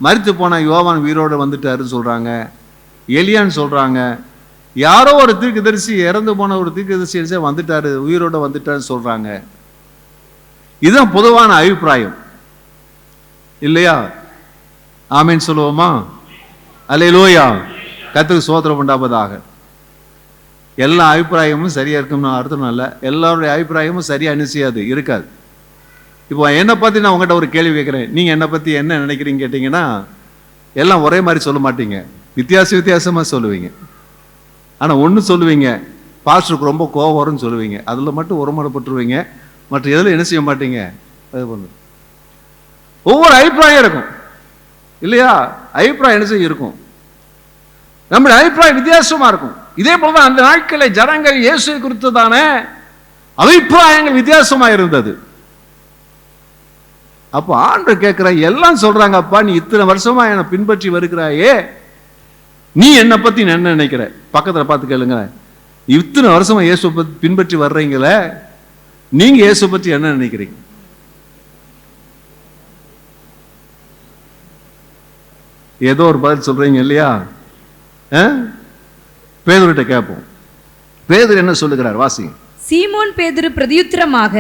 மரித்து போன யோவான் உயிரோடு வந்துட்டாருன்னு சொல்றாங்க, எலியான்னு சொல்றாங்க, யாரோ ஒரு தீர்க்கதரிசி, இறந்து போன ஒரு தீர்க்கதரிசி வந்துட்டாரு, உயிரோட வந்துட்டாருன்னு சொல்றாங்க. இதுதான் பொதுவான அபிப்பிராயம் இல்லையா? ஆமீன் சொல்லுவோமா? அல்லேலூயா. கர்த்தருக்கு ஸ்தோத்திரம் உண்டாவதாக. எல்லா அபிப்பிராயமும் சரியா இருக்கும்னு அர்த்தம் அல்ல. எல்லாருடைய அபிப்பிராயமும் சரியா என்ன செய்யாது, இருக்காது. இப்போ என்னை பத்தி நான் உங்ககிட்ட ஒரு கேள்வி கேட்கிறேன், நீங்க என்னை பத்தி என்ன நினைக்கிறீங்க கேட்டீங்கன்னா, எல்லாம் ஒரே மாதிரி சொல்ல மாட்டீங்க, வித்தியாசமா சொல்லுவீங்க. ஆனா ஒண்ணு சொல்லுவீங்க, பாஸ்டருக்கு ரொம்ப கோபம் வரும்னு சொல்லுவீங்க, அதுல மட்டும் ஒருமுறைப்பட்டுருவீங்க, மற்ற எதுல என்ன செய்ய மாட்டீங்க. ஒவ்வொரு அபிப்பிராயம் இருக்கும் இல்லையா? அபிப்பிராயம் என்ன செய்ய இருக்கும், நம்முடைய அபிப்பிராயம் வித்தியாசமா இருக்கும். இதே போலதான் அந்த நாட்களில் ஜனங்கள் இயேசுவை குறித்ததான அபிப்பிராயங்கள் வித்தியாசமா இருந்தது. அப்ப ஆண்டவர் கேட்கிற, எல்லாம் சொல்றாங்க, அப்பா நீ இத்தனை வருஷமா என்னை பின்பற்றி வருகிறாயே, நீ என்னை பத்தி என்ன நினைக்கிற? பக்கத்துல பார்த்து கேளுங்க, இத்தனை வருஷமா இயேசு பத்தி பின்பற்றி வர்றீங்களே, நீங்க இயேசு பத்தி என்ன நினைக்கிறீங்க? ஏதோ ஒரு பதில் சொல்றீங்க இல்லையா? பேதுருட்ட கேட்போம். பேதுரு என்ன சொல்லுகிறார், வாசிங்க. சீமோன் பேதுரு பிரதியுத்தரமாக,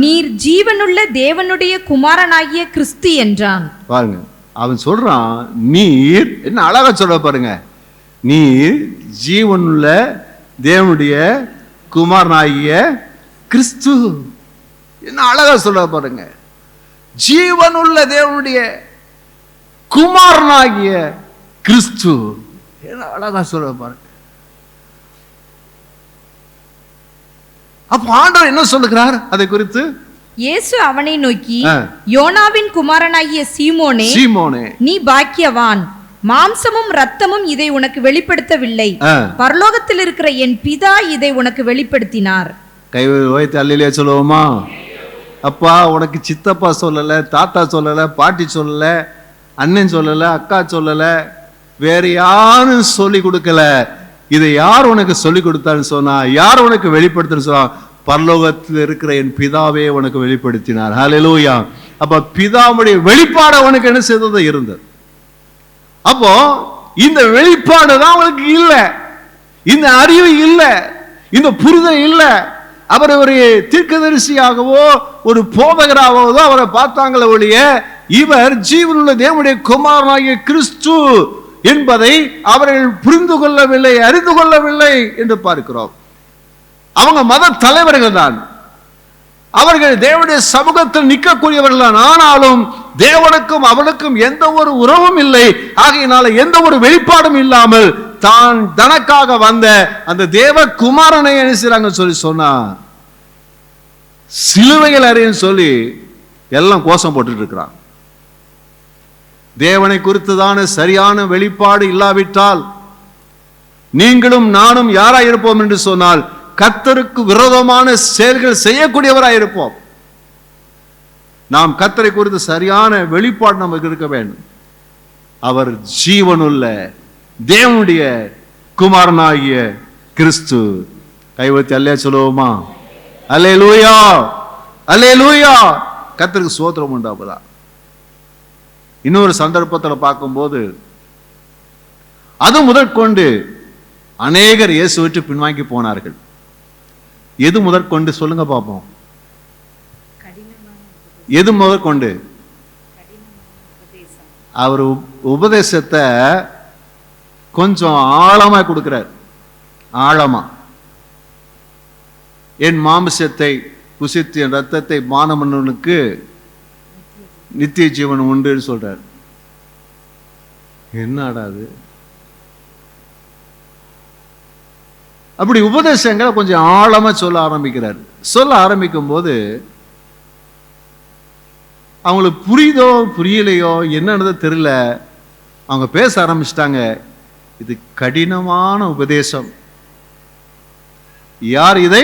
நீர் ஜீவனுள்ள தேவனுடைய குமாரனாகிய கிறிஸ்து என்றான். பாருங்க, அவன் சொல்றான், நீர், என்ன அழகா சொல்ற பாருங்க, நீர் ஜீவனுள்ள தேவனுடைய குமாரனாகிய கிறிஸ்து. என்ன அழகா சொல்ற பாருங்க, ஜீவனுள்ள தேவனுடைய குமாரனாகிய கிறிஸ்து. என்ன அழகா சொல்ற பாருங்க. அப்ப ஆண்டவர் என்ன சொல்லுகிறார் அதை குறித்து? இயேசு அவனை நோக்கி, யோனாவின் குமாரனாகிய சீமோனே, சீமோனே, நீ பாக்கியவான், மாம்சமும் இரத்தமும் இதை உனக்கு வெளிப்படுத்தவில்லை, பரலோகத்தில் இருக்கிற என் பிதா இதை உனக்கு வெளிப்படுத்தினார். கை வைத்து அல்லேலூயா சொல்லுவோமா? அப்பா, உனக்கு சித்தப்பா சொல்லல, தாத்தா சொல்லல, பாட்டி சொல்லல, அண்ணன் சொல்லல, அக்கா சொல்லல, வேற யாரும் சொல்லி கொடுக்கல. இதை யார் உனக்கு சொல்லி கொடுத்தான்னு சொன்னா, யார் உனக்கு வெளிப்படுத்துன்னு சொன்னா, பரலோகத்தில் இருக்கிற என் பிதாவே உனக்கு வெளிப்படுத்தினார். ஹல்லேலூயா. அப்ப பிதாவுடைய வெளிப்பாடு உனக்கு என்ன செய்தது இருந்தது. அப்போ இந்த வெளிப்பாடு தான் அவனுக்கு இல்லை, இந்த அறிவு இல்லை, இந்த புரிதல் இல்லை. அவர் ஒரு தீர்க்கதரிசியாகவோ ஒரு போதகராகவோ தான் அவரை பார்த்தாங்களே ஒழிய, இவர் ஜீவனுள்ள தேவனுடைய குமாரனாகிய கிறிஸ்து என்பதை அவர்கள் புரிந்து கொள்ளவில்லை, அறிந்து கொள்ளவில்லை என்று பார்க்கிறோம். அவங்க மத தலைவர்கள் தான், அவர்கள் தேவனுடைய சமூகத்தில் நிற்கக்கூடியவர்கள் தான். ஆனாலும் தேவனுக்கும் அவனுக்கும் எந்த ஒரு உறவும் இல்லை. ஆகையினால எந்த ஒரு வெளிப்பாடும் இல்லாமல் தான் தனக்காக வந்த அந்த தேவ குமாரனை என்ன செய்றாங்க சொல்லி சொன்னா, சிலுவையில் அறியன்னு சொல்லி எல்லாம் கோஷம் போட்டுட்டு இருக்கிறான். தேவனை குறித்துதான சரியான வெளிப்பாடு இல்லாவிட்டால் நீங்களும் நானும் யாராய் இருப்போம் என்று சொன்னால், கர்த்தருக்கு விரோதமான செயல்கள் செய்யக்கூடியவராய் இருப்போம். நாம் கர்த்தரை குறித்து சரியான வெளிப்பாடு நமக்கு இருக்க வேண்டும். அவர் ஜீவனுள்ள தேவனுடைய குமாரனாகிய கிறிஸ்து. கைவத்தி அல்லே சொல்லுவோமா? அல்லேலூயா, அல்லேலூயா. கர்த்தருக்கு ஸ்தோத்திரம் உண்டாவதா. இன்னொரு சந்தர்ப்பத்தில் பார்க்கும்போது, அது முதற்கொண்டு அநேகர் இயேசு விட்டு பின்வாங்கி போனார்கள். எது முதற்கொண்டு சொல்லுங்க பார்ப்போம்? எது முதற்கொண்டு? அவர் உபதேசத்தை கொஞ்சம் ஆழமா கொடுக்கிறார். ஆழமா, என் மாம்சத்தை புசித்து என் ரத்தத்தை பானம் பண்ணவனுக்கு நித்திய ஜீவன் உண்டு சொல்றார். என்னடா அது? அப்படி உபதேசங்களை கொஞ்சம் ஆழமா சொல்ல ஆரம்பிக்கிறார். சொல்ல ஆரம்பிக்கும் போது அவங்களுக்கு புரியுதோ புரியலையோ என்னன்னு தெரியல, அவங்க பேச ஆரம்பிச்சிட்டாங்க, இது கடினமான உபதேசம், யார் இதை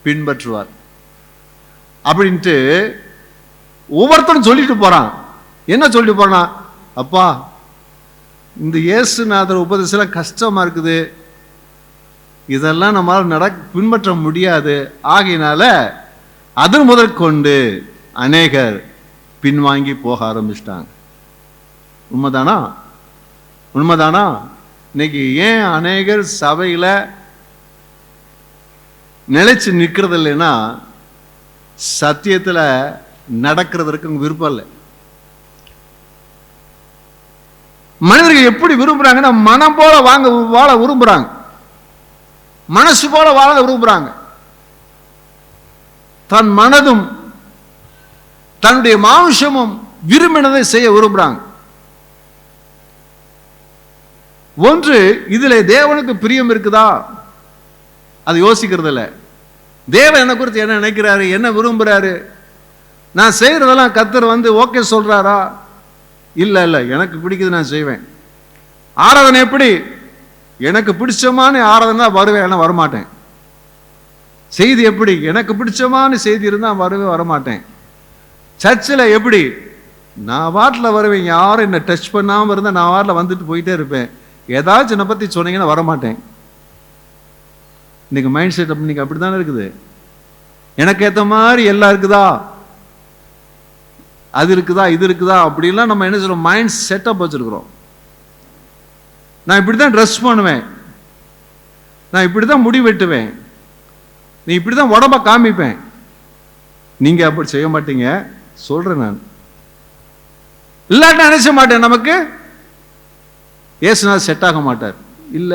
பின்பற்றுவார் அப்படின்ட்டு ஒவ்வொருத்தரும் சொல்லிட்டு போறான். என்ன சொல்லிட்டு போறான்? அப்பா, இந்த இயேசுநாதர் உபதேசம் கஷ்டமா இருக்குது, இதெல்லாம் நம்மளால பின்பற்ற முடியாது, ஆகையினால அதன் முதற்கொண்டு அநேகர் பின்வாங்கி போக ஆரம்பிச்சிட்டாங்க. உண்மைதானா? உண்மைதானா? இன்னைக்கு ஏன் அநேகர் சபையில நிலைச்சு நிற்கிறது இல்லைன்னா, சத்தியத்தில் நடக்கிறதுக்கு விருப்பம் இல்லை. மனிதர்கள் எப்படி விரும்புறாங்கன்னா, மனம் போல வாழ விரும்புறாங்க, மனசு போல வாழ விரும்புறாங்க. தன் மனதும் தன்னுடைய மாம்சமும் விரும்பினதை செய்ய விரும்புறாங்க. ஒன்று, இதுல தேவனுக்கு பிரியம் இருக்குதா அது யோசிக்கிறது இல்லை. தேவன் என்ன குறித்து என்ன நினைக்கிறாரு, என்ன விரும்புறாரு, நான் செய்யறதெல்லாம் கர்த்தர் ஓகே சொல்றாரா? இல்ல இல்ல, எனக்கு பிடிக்குது, நான் செய்வேன். ஆராதனை எப்படி? எனக்கு பிடிச்சமான ஆராதனை தான் வருவேன், ஆனால் வரமாட்டேன். செய்தி எப்படி? எனக்கு பிடிச்சமான செய்தி இருந்தால் வரமாட்டேன். சர்ச்சில் எப்படி? நான் வாட்டில் வருவேன், யாரும் என்னை டச் பண்ணாமல் இருந்தால் நான் வாட்டில் வந்துட்டு போயிட்டே இருப்பேன். ஏதாச்சும் என்னை பற்றி சொன்னீங்கன்னா வரமாட்டேன். இன்னைக்கு மைண்ட் செட் இன்னைக்கு அப்படி தானே இருக்குது. எனக்கு ஏற்ற மாதிரி எல்லாம் இருக்குதா, அது இருக்குதா, இது இருக்குதா, அப்படிலாம் நம்ம என்ன சொல்றோம், மைண்ட் செட்டப் வச்சிருக்கிறோம். நான் இப்படி தான் ட்ரெஸ் பண்ணுவேன், நான் இப்படி தான் முடி வெட்டுவேன், நீ இப்படி தான் உடம்ப காமிப்பேன். நீங்க அப்படி செய்ய மாட்டீங்க, சொல்றேன் நான். இல்லாட்ட நினைச்ச மாட்டேன், நமக்கு ஏசுநாதர் செட் ஆக மாட்டார். இல்ல,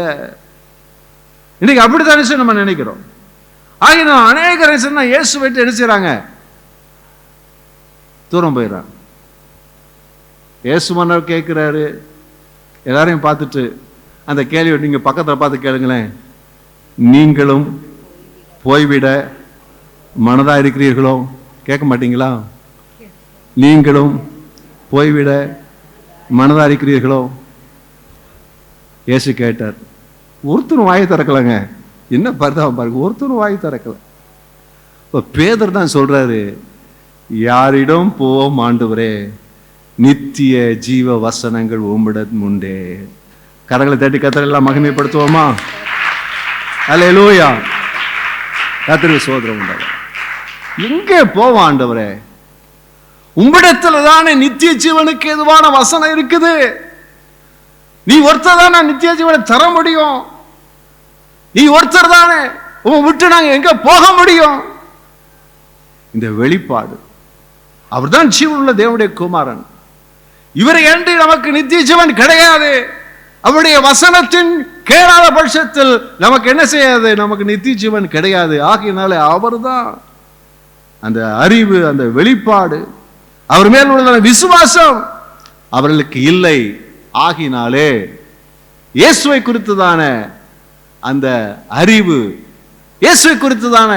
இன்னைக்கு அப்படித்தான் நினைச்சு நம்ம நினைக்கிறோம். ஆகினா அநேக நினைச்சா இயேசு வைத்து என்ன செய்றாங்க, தூரம் போயிடறாங்க. இயேசு மன்னர் கேட்கிறாரு, எல்லாரையும் பார்த்துட்டு அந்த கேள்வி நீங்க பக்கத்தில் பார்த்து கேளுங்களேன், நீங்களும் போய்விட மனதா இருக்கிறீர்களோ? கேட்க மாட்டீங்களா? நீங்களும் போய்விட மனதா இருக்கிறீர்களோ? இயேசு கேட்டார். ஒருத்தரும் வாயை திறக்கலங்க. என்ன பரிதாபம் பாருங்க, ஒருத்தரும் வாயை திறக்கல. இப்போ பேதர் தான் சொல்றாரு, யாரிடம் போவோம் ஆண்டவரே, நித்திய ஜீவ வசனங்கள் உம்மிடம் உண்டே. கரங்களை தட்டி கர்த்தரை எல்லாம் மகிமைப்படுத்துவோமா? அல்லேலூயா. கர்த்தருக்கு சோதரம் உண்டாகும். எங்கே போவோம் ஆண்டவரே? உம்மிடத்துல தானே நித்திய ஜீவனுக்கு எதுவான வசனம் இருக்குது. நீ ஒருத்தர் தானே நித்திய ஜீவனை தர முடியும். நீ ஒருத்தர் தானே, உன் விட்டு நாங்க எங்க போக முடியும்? இந்த வெளிப்பாடு, அவர்தான் ஜீவனுள்ள தேவனுடைய குமாரன். இவரை என்று நமக்கு நித்திய ஜீவன் கிடையாது. அவருடைய வசனத்தின் கேளாத பட்சத்தில் நமக்கு என்ன செய்யாது, நமக்கு நித்திய ஜீவன் கிடையாது. ஆகையினால அவர்தான் அந்த அறிவு, அந்த வெளிப்பாடு, அவர் மேல் உள்ள விசுவாசம் அவர்களுக்கு இல்லை. ஆகினாலே இயேசுவை குறித்துதான அந்த அறிவு, இயேசுவை குறித்துதான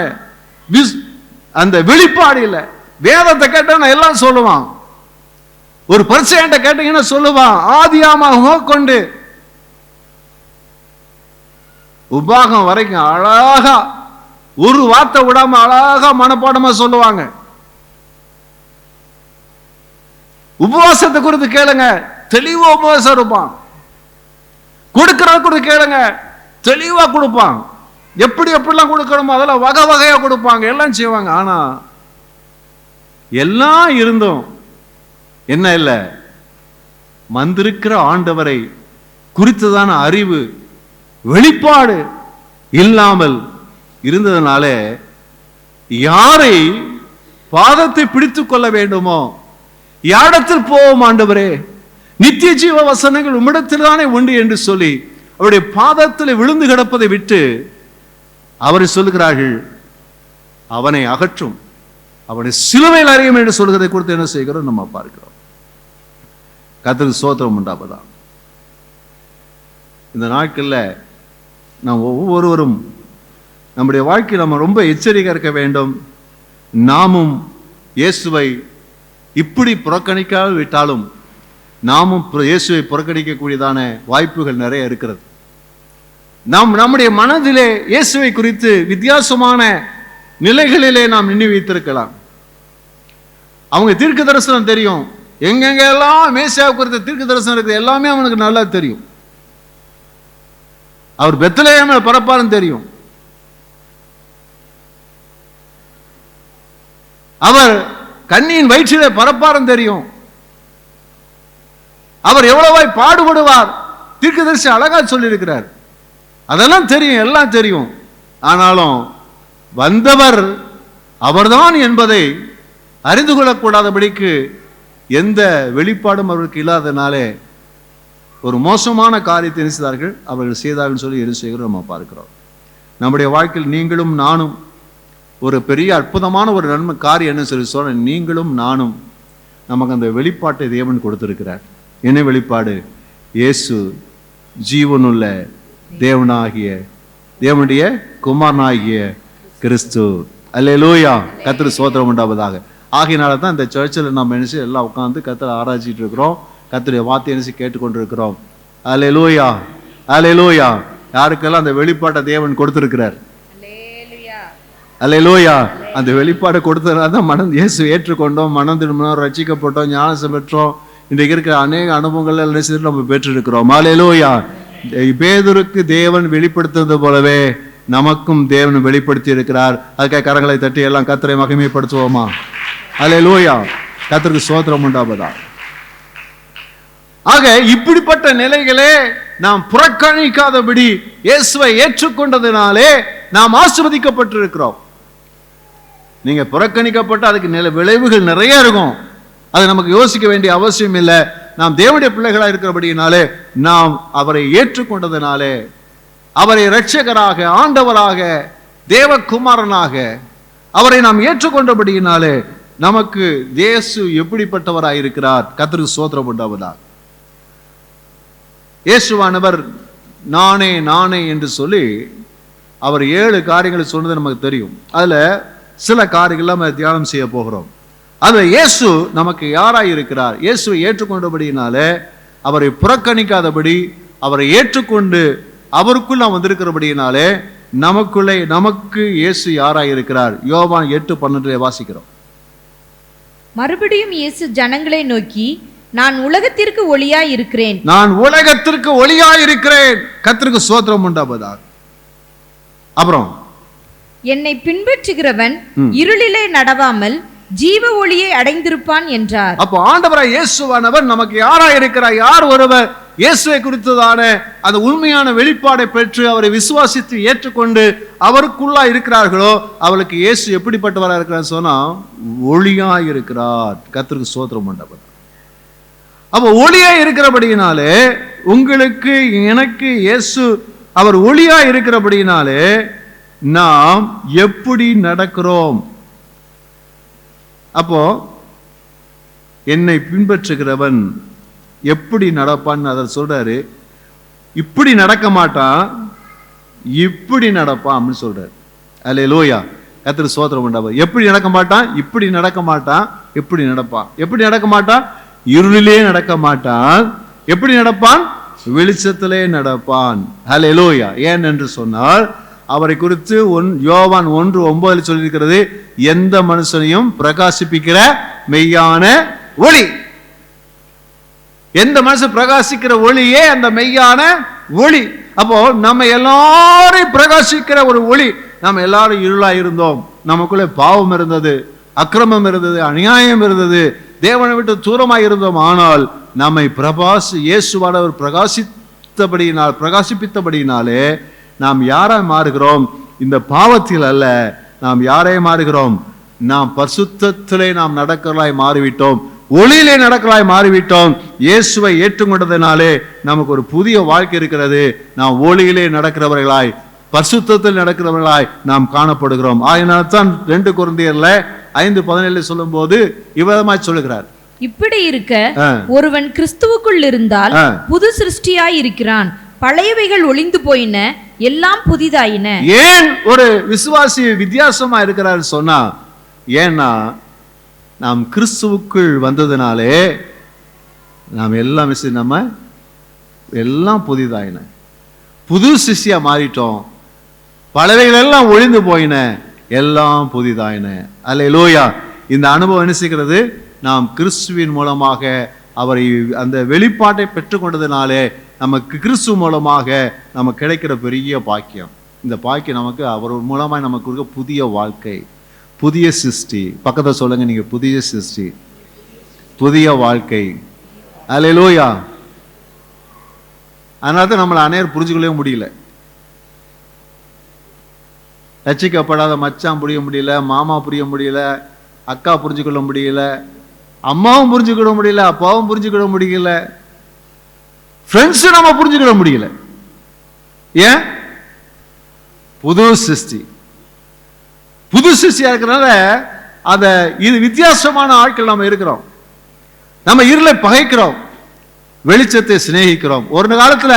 அந்த வெளிப்பாடு இல்லை. வேதத்தை கேட்டா எல்லாம் சொல்லுவான். ஒரு பரிசேயன்ட்ட கேட்டீங்கன்னா சொல்லுவான், ஆதியாகமம் கொண்டு உபாகம் வரைக்கும் அழகா ஒரு வார்த்தை விடாம அழகா மனப்பாடமா சொல்லுவாங்க. உபவாசத்தை குறித்து கேளுங்க, தெளிவா உபவாசம் இருப்பான். கொடுக்கறத குறித்து கேளுங்க, தெளிவா கொடுப்பான். எப்படி எப்படிலாம் கொடுக்கணுமோ அதெல்லாம் வகை வகையா கொடுப்பாங்க, எல்லாம் செய்வாங்க. ஆனா எல்லாம் இருந்தும் என்ன இல்லை, வந்திருக்கிற ஆண்டவரை குறித்ததான அறிவு, வெளிப்பாடு இல்லாமல் இருந்ததுனால யாரை பாதத்தை பிடித்துக் கொள்ள வேண்டுமோ, யாரிடத்தில் போவோம் ஆண்டவரே, நித்திய ஜீவ வசனங்கள் உம்மிடத்தில் தானே உண்டு என்று சொல்லி அவருடைய பாதத்தில் விழுந்து கிடப்பதை விட்டு அவரை சொல்லுகிறார்கள், அவனை அகற்றும், அவனை சிலுவையில் அறையும் என்று சொல்கிறதை குறித்து என்ன செய்கிறோம் நம்ம பார்க்கிறோம். கர்த்தருக்கு ஸ்தோத்திரம் உண்டாவதா. இந்த நாட்களில் நாம் ஒவ்வொருவரும் நம்முடைய வாழ்க்கையில் நம்ம ரொம்ப எச்சரிக்கை இருக்க வேண்டும். நாமும் இயேசுவை இப்படி புறக்கணிக்காது விட்டாலும் நாமும் இயேசுவை புறக்கணிக்கக்கூடியதான வாய்ப்புகள் நிறைய இருக்கிறது. நாம் நம்முடைய மனதிலே இயேசுவை குறித்து வித்தியாசமான நிலைகளிலே நாம் நின்று வைத்திருக்கலாம். அவங்க தீர்க்க தரிசனம் தெரியும், எங்கெங்கெல்லாம் மேசியாவை குறித்த தீர்க்க தரிசனம் இருக்குது எல்லாமே அவனுக்கு நல்லா தெரியும். அவர் பெத்லகேமில் பிறப்பாருன்னு தெரியும், அவர் கன்னியின் வயிற்றிலே பிறப்பாருன்னு தெரியும், அவர் எவ்வளவாய் பாடுபடுவார் தீர்க்கதரிசி அழகா சொல்லி இருக்கிறார். அதெல்லாம் தெரியும், எல்லாம் தெரியும். ஆனாலும் வந்தவர் அவர்தான் என்பதை அறிந்து கொள்ளக்கூடாதபடிக்கு எந்த வெளிப்பாடும் அவருக்கு இல்லாதனாலே ஒரு மோசமான காரியத்தை நினைத்தார்கள், அவர்கள் செய்தார்கள் சொல்லி எது செய்கிறோம் நம்ம பார்க்கிறோம். நம்முடைய வாழ்க்கையில் நீங்களும் நானும் ஒரு பெரிய அற்புதமான ஒரு நன்மை காரியம் என்ன சொல்லி சொல்ற, நீங்களும் நானும் நமக்கு அந்த வெளிப்பாட்டை தேவன் கொடுத்திருக்கிறார். என்ன வெளிப்பாடு? இயேசு ஜீவனுள்ள தேவனாகிய தேவனுடைய குமாரனாகிய கிறிஸ்து. அல்லேலூயா, கர்த்தருக்கு ஸ்தோத்திரம் உண்டாவதாக. ஆகையினால தான் இந்த சர்ச்சில் நம்ம நினைச்சு எல்லாம் உட்காந்து கர்த்தரை ஆராய்ச்சிட்டு இருக்கிறோம், கர்த்தருடைய வார்த்தையை நினைச்சு கேட்டுக்கொண்டிருக்கிறோம். அல்லேலூயா, அல்லேலூயா. யாருக்கெல்லாம் அந்த வெளிப்பாட்டை தேவன் கொடுத்திருக்கிறார்? அல்லேலூயா. அந்த வெளிப்பாடு கொடுத்ததுனால தான் மனம் இயேசு ஏற்றுக்கொண்டோம், மனம் திரும்பினோம், ரட்சிக்கப்பட்டோம், ஞானசம் பெற்றோம். இன்றைக்கு இருக்கிற அநேக அனுபவங்கள் நினைச்சு நம்ம பெற்றிருக்கிறோம். அல்லேலூயா. பேதுருக்கு தேவன் வெளிப்படுத்துவது போலவே நமக்கும் தேவன் வெளிப்படுத்தி இருக்கிறார். அதுக்காக கரங்களை தட்டி எல்லாம் கர்த்தரை மகிமைப்படுத்துவோமா? அல்லேலூயா, கர்த்தருக்கு ஸ்தோத்திரம் உண்டாவதா. ஆக இப்படிப்பட்ட நிலைகளே நாம் புறக்கணிக்காதபடி இயேசுவை ஏற்றுக்கொண்டதினாலே நாம் ஆசீர்வதிக்கப்பட்டிருக்கிறோம். நீங்க புறக்கணிக்கப்பட்ட அதுக்கு விளைவுகள் நிறைய இருக்கும், அது நமக்கு யோசிக்க வேண்டிய அவசியம் இல்லை. நாம் தேவனுடைய பிள்ளைகளாக இருக்கிறபடியினாலே, நாம் அவரை ஏற்றுக்கொண்டதினாலே, அவரை இரட்சகராக, ஆண்டவராக, தேவகுமாரனாக அவரை நாம் ஏற்றுக்கொண்டபடியினாலே நமக்கு இயேசு எப்படிப்பட்டவராக இருக்கிறார். கர்த்தருக்கு ஸ்தோத்திரம் உண்டாவதாக. இயேசுவானவர் நானே நானே என்று சொல்லி அவர் 7 காரியங்களை சொன்னது நமக்கு தெரியும். அதுல சில காரியங்கள் நம்ம தியானம் செய்ய போகிறோம். அதுல இயேசு நமக்கு யாராய் இருக்கிறார், இயேசுவை ஏற்றுக்கொண்டபடியினாலே அவரை புறக்கணிக்காதபடி அவரை ஏற்றுக்கொண்டு அவருக்குள் நாம் வந்திருக்கிறபடியினாலே நமக்கு இயேசு யாராய் இருக்கிறார். யோவான் 8:12 வாசிக்கிறோம். மறுபடியும் இயேசு ஜனங்களை நோக்கி, நான் உலகத்திற்கு ஒளியாய் இருக்கிறேன், நான் உலகத்திற்கு ஒளியாய் இருக்கிறேன். கர்த்தருக்கு ஸ்தோத்திரம் உண்டாவதாக. அப்புறம் என்னை பின்பற்றுகிறவன் இருளிலே நடவாமல் ஜீவ ஒளியை அடைந்திருப்பான் என்றார். அப்போ ஆண்டவராய் இயேசுவானவர் நமக்கு யாராய் இருக்கிறார்? யார் ஒருவர் இயேசுவை குறித்ததான அந்த உண்மையான வெளிப்பாடை பெற்று அவரை விசுவாசித்து ஏற்றுக்கொண்டு அவருக்குள்ளா இருக்கிறார்களோ அவளுக்கு இயேசு எப்படிப்பட்டவராக இருக்கிறார் சொன்னா ஒளியாய் இருக்கிறார். கர்த்தருக்கு ஸ்தோத்திரம் உண்டாவதாக. அப்போ ஒளியாய் இருக்கிறபடியினாலே உங்களுக்கு எனக்கு இயேசு அவர் ஒளியா இருக்கிறபடினாலே நாம் எப்படி நடக்கிறோம்? அப்போ என்னை பின்பற்றுகிறவன் எப்படி நடப்பான்னு அதை சொல்றாரு. இப்படி நடக்க மாட்டான், இப்படி நடப்பான் அப்படின்னு சொல்றாரு. அல்லேலூயா, கர்த்தருக்கு ஸ்தோத்திரம் உண்டாவதாக. எப்படி நடக்க மாட்டான்? இப்படி நடக்க மாட்டான். எப்படி நடப்பான்? எப்படி நடக்க மாட்டான்? இருளிலே நடக்க மாட்டான். எப்படி நடப்பான்? வெளிச்சத்திலே நடப்பான். ஹல்லேலூயா. ஏன் என்று சொன்னால் அவரை குறித்து யோவான் 1:9 சொல்லியிருக்கிறது, எந்த மனுஷனையும் பிரகாசிப்பிக்கிற மெய்யான ஒளி. எந்த மனுஷன் பிரகாசிக்கிற ஒளியே அந்த மெய்யான ஒளி. அப்போ நம்ம எல்லாரையும் பிரகாசிக்கிற ஒரு ஒளி. நம்ம எல்லாரும் இருளா இருந்தோம், நமக்குள்ளே பாவம் இருந்தது, அக்கிரமம் இருந்தது, அநியாயம் இருந்தது, தேவனை விட்டு தூரமாய் இருந்தோம். ஆனால் நம்மை இயேசுவானவர் பிரகாசிப்பித்தபடியினாலே நாம் யாரை மாறுகிறோம்? இந்த பாவத்தில் அல்ல, நாம் யாரை மாறுகிறோம்? நாம் பரிசுத்தத்திலே நாம் நடக்கலாய் மாறிவிட்டோம், ஒளியிலே நடக்கலாய் மாறிவிட்டோம். இயேசுவை ஏற்றுக்கொண்டதினாலே நமக்கு ஒரு புதிய வாழ்க்கை இருக்கிறது. நாம் ஒளியிலே நடக்கிறவர்களாய், பரிசுத்தத்தில் நடக்கிறவர்களாய் நாம் காணப்படுகிறோம். ஆயினால்தான் 2 கொரிந்தியர்ல 5:17 சொல்லும் போது இவ்விதமாய் சொல்லுகிறார், இப்படி இருக்க ஒருவன் கிறிஸ்துவுக்குள் இருந்தால் புது சிருஷ்டியாய் இருக்கிறான், பழையவைகள் ஒளிந்து போயின, எல்லாம் புதிதாயின. ஏன் ஒரு விசுவாசி வித்தியாசமா இருக்கிறார் சொன்னா, ஏன்னா நாம் கிறிஸ்துவுக்குள் வந்ததுனாலே நாம் எல்லாம் நம்ம எல்லாம் புதிதாயின, புது சிஷ்யா மாறிட்டோம், பழையவைகள் எல்லாம் ஒளிந்து போயின, எல்லாம் புதிதாயின. அல்லேலூயா. இந்த அனுபவம் என்ன செய்கிறது? நாம் கிறிஸ்துவின் மூலமாக அவரை அந்த வெளிப்பாட்டை பெற்றுக்கொண்டதுனாலே நமக்கு கிறிஸ்து மூலமாக நமக்கு கிடைக்கிற பெரிய பாக்கியம். இந்த பாக்கியம் நமக்கு அவர் மூலமாக நமக்கு இருக்க புதிய வாழ்க்கை, புதிய சிருஷ்டி. பக்கத்தை சொல்லுங்க, நீங்க புதிய சிருஷ்டி, புதிய வாழ்க்கை. அல்லேலூயா. அதனால தான் நம்மளை அநேகர் புரிஞ்சுக்கொள்ளவே முடியல. ரட்சிக்கப்படாத மச்சான் புரிய முடியல, மாமா புரிய முடியல, அக்கா புரிஞ்சுக்கொள்ள முடியல, அம்மாவும் புரிஞ்சுக்கிட முடியல, அப்பாவும் புரிஞ்சுக்கிட முடியல, ஃப்ரெண்ட்ஸ் நம்ம புரிஞ்சுக்கிட முடியல. ஏன்? புது சிருஷ்டி, புது சிருஷ்டியா இருக்கிறனால அத இது வித்தியாசமான ஆட்கள் நம்ம இருக்கிறோம். நம்ம இருளை பகைக்கிறோம், வெளிச்சத்தை சிநேகிக்கிறோம். ஒரு காலத்துல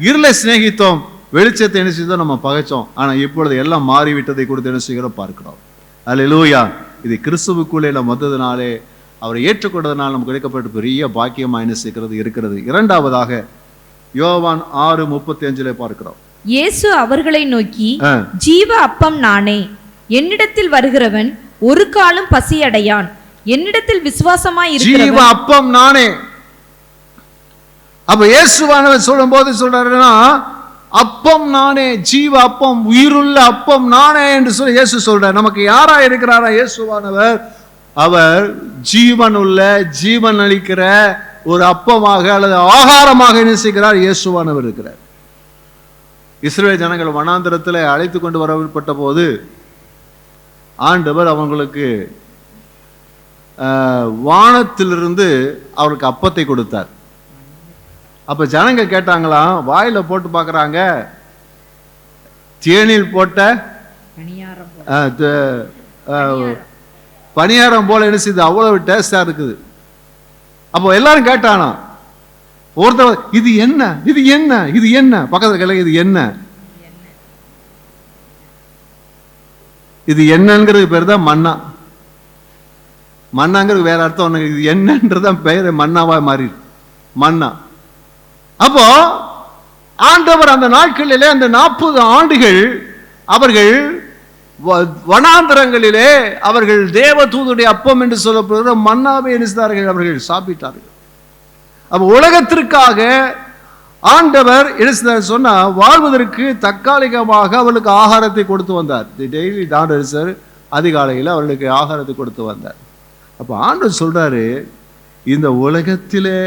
இருளை சிநேகித்தோம், வெளிச்சத்தை என்ன செய்தோம்? நம்ம பகைச்சோம். ஆனா இப்பொழுது எல்லாம் மாறிவிட்டதை கொடுத்து என்ன செய்கிறோம்? பார்க்கிறோம். அல்லேலூயா. இது கிறிஸ்துவுக்குள்ளே நம்ம வந்ததுனாலே, அவரை ஏற்றுக்கொண்டதுனால நமக்கு கிடைக்கப்பட்ட பெரிய பாக்கியமா என்ன செய்கிறது இருக்கிறது. இரண்டாவதாக யோவான் 6:35 பார்க்கிறோம். இயேசு அவர்களை நோக்கி, ஜீவ அப்பம் நானே, என்னிடத்தில் வருகிறவன் ஒரு காலம் பசியடையான், என்னிடத்தில் விசுவாசமாய் இருக்கிறவன். ஜீவ அப்பம் நானே. அப்ப இயேசுவானவர் சொல்லும் போது சொல்றாருன்னா, அப்பம் நானே, ஜீவ அப்பம், உயிருள்ள அப்பம் நானே என்று சொல்லி இயேசு சொல்றார். நமக்கு யாரா இருக்கிறாரா? இயேசுவானவர். அவர் ஜீவன் உள்ள, ஜீவன் அளிக்கிற ஒரு அப்பமாக அல்லது ஆகாரமாக என்ன செய்கிறார்? இயேசுவானவர் இருக்கிறார். இஸ்ரவேல் ஜனங்கள் வனாந்திரத்தில் அழைத்து கொண்டு வரப்பட்ட போது ஆண்டவர் அவங்களுக்கு வானத்திலிருந்து அவருக்கு அப்பத்தை கொடுத்தார். அப்ப ஜனங்க கேட்டாங்களாம், வாயில போட்டு பார்க்கறாங்க, தேனில் போட்ட பணியாரம் போல என்ன செய்யுது? அவ்வளவு டேஸ்டா இருக்குது. அப்போ எல்லாரும் கேட்டானா, ஒருத்தர் இது என்ன, இது என்ன, இது என்ன, பக்கத்துல கேட்க இது என்ன, இது என்னங்கிறது பேர் தான் மன்னா. மன்னாங்கிறது வேற அர்த்தம் ஒண்ணு, இது என்னன்றதான் பெயர் மன்னாவா மாறி மன்னா. அப்போ ஆண்டவர் அந்த நாட்களிலே, அந்த 40 ஆண்டுகள் அவர்கள் வனாந்தரங்களிலே அவர்கள் தேவதூதருடைய அப்பம் என்று சொல்லப்படுகிற மன்னாவை எண்ணித்தார்கள், அவர்கள் சாப்பிட்டார்கள். அப்ப உலகத்திற்காக ஆண்டவர் என்ன சொன்னா, வாழ்வதற்கு தற்காலிகமாக அவர்களுக்கு ஆகாரத்தை கொடுத்து வந்தார். டெய்லி டாக்டர் அதிகாலையில் அவர்களுக்கு ஆகாரத்தை கொடுத்து வந்தார். அப்ப ஆண்டவர் சொல்றாரு, இந்த உலகத்திலே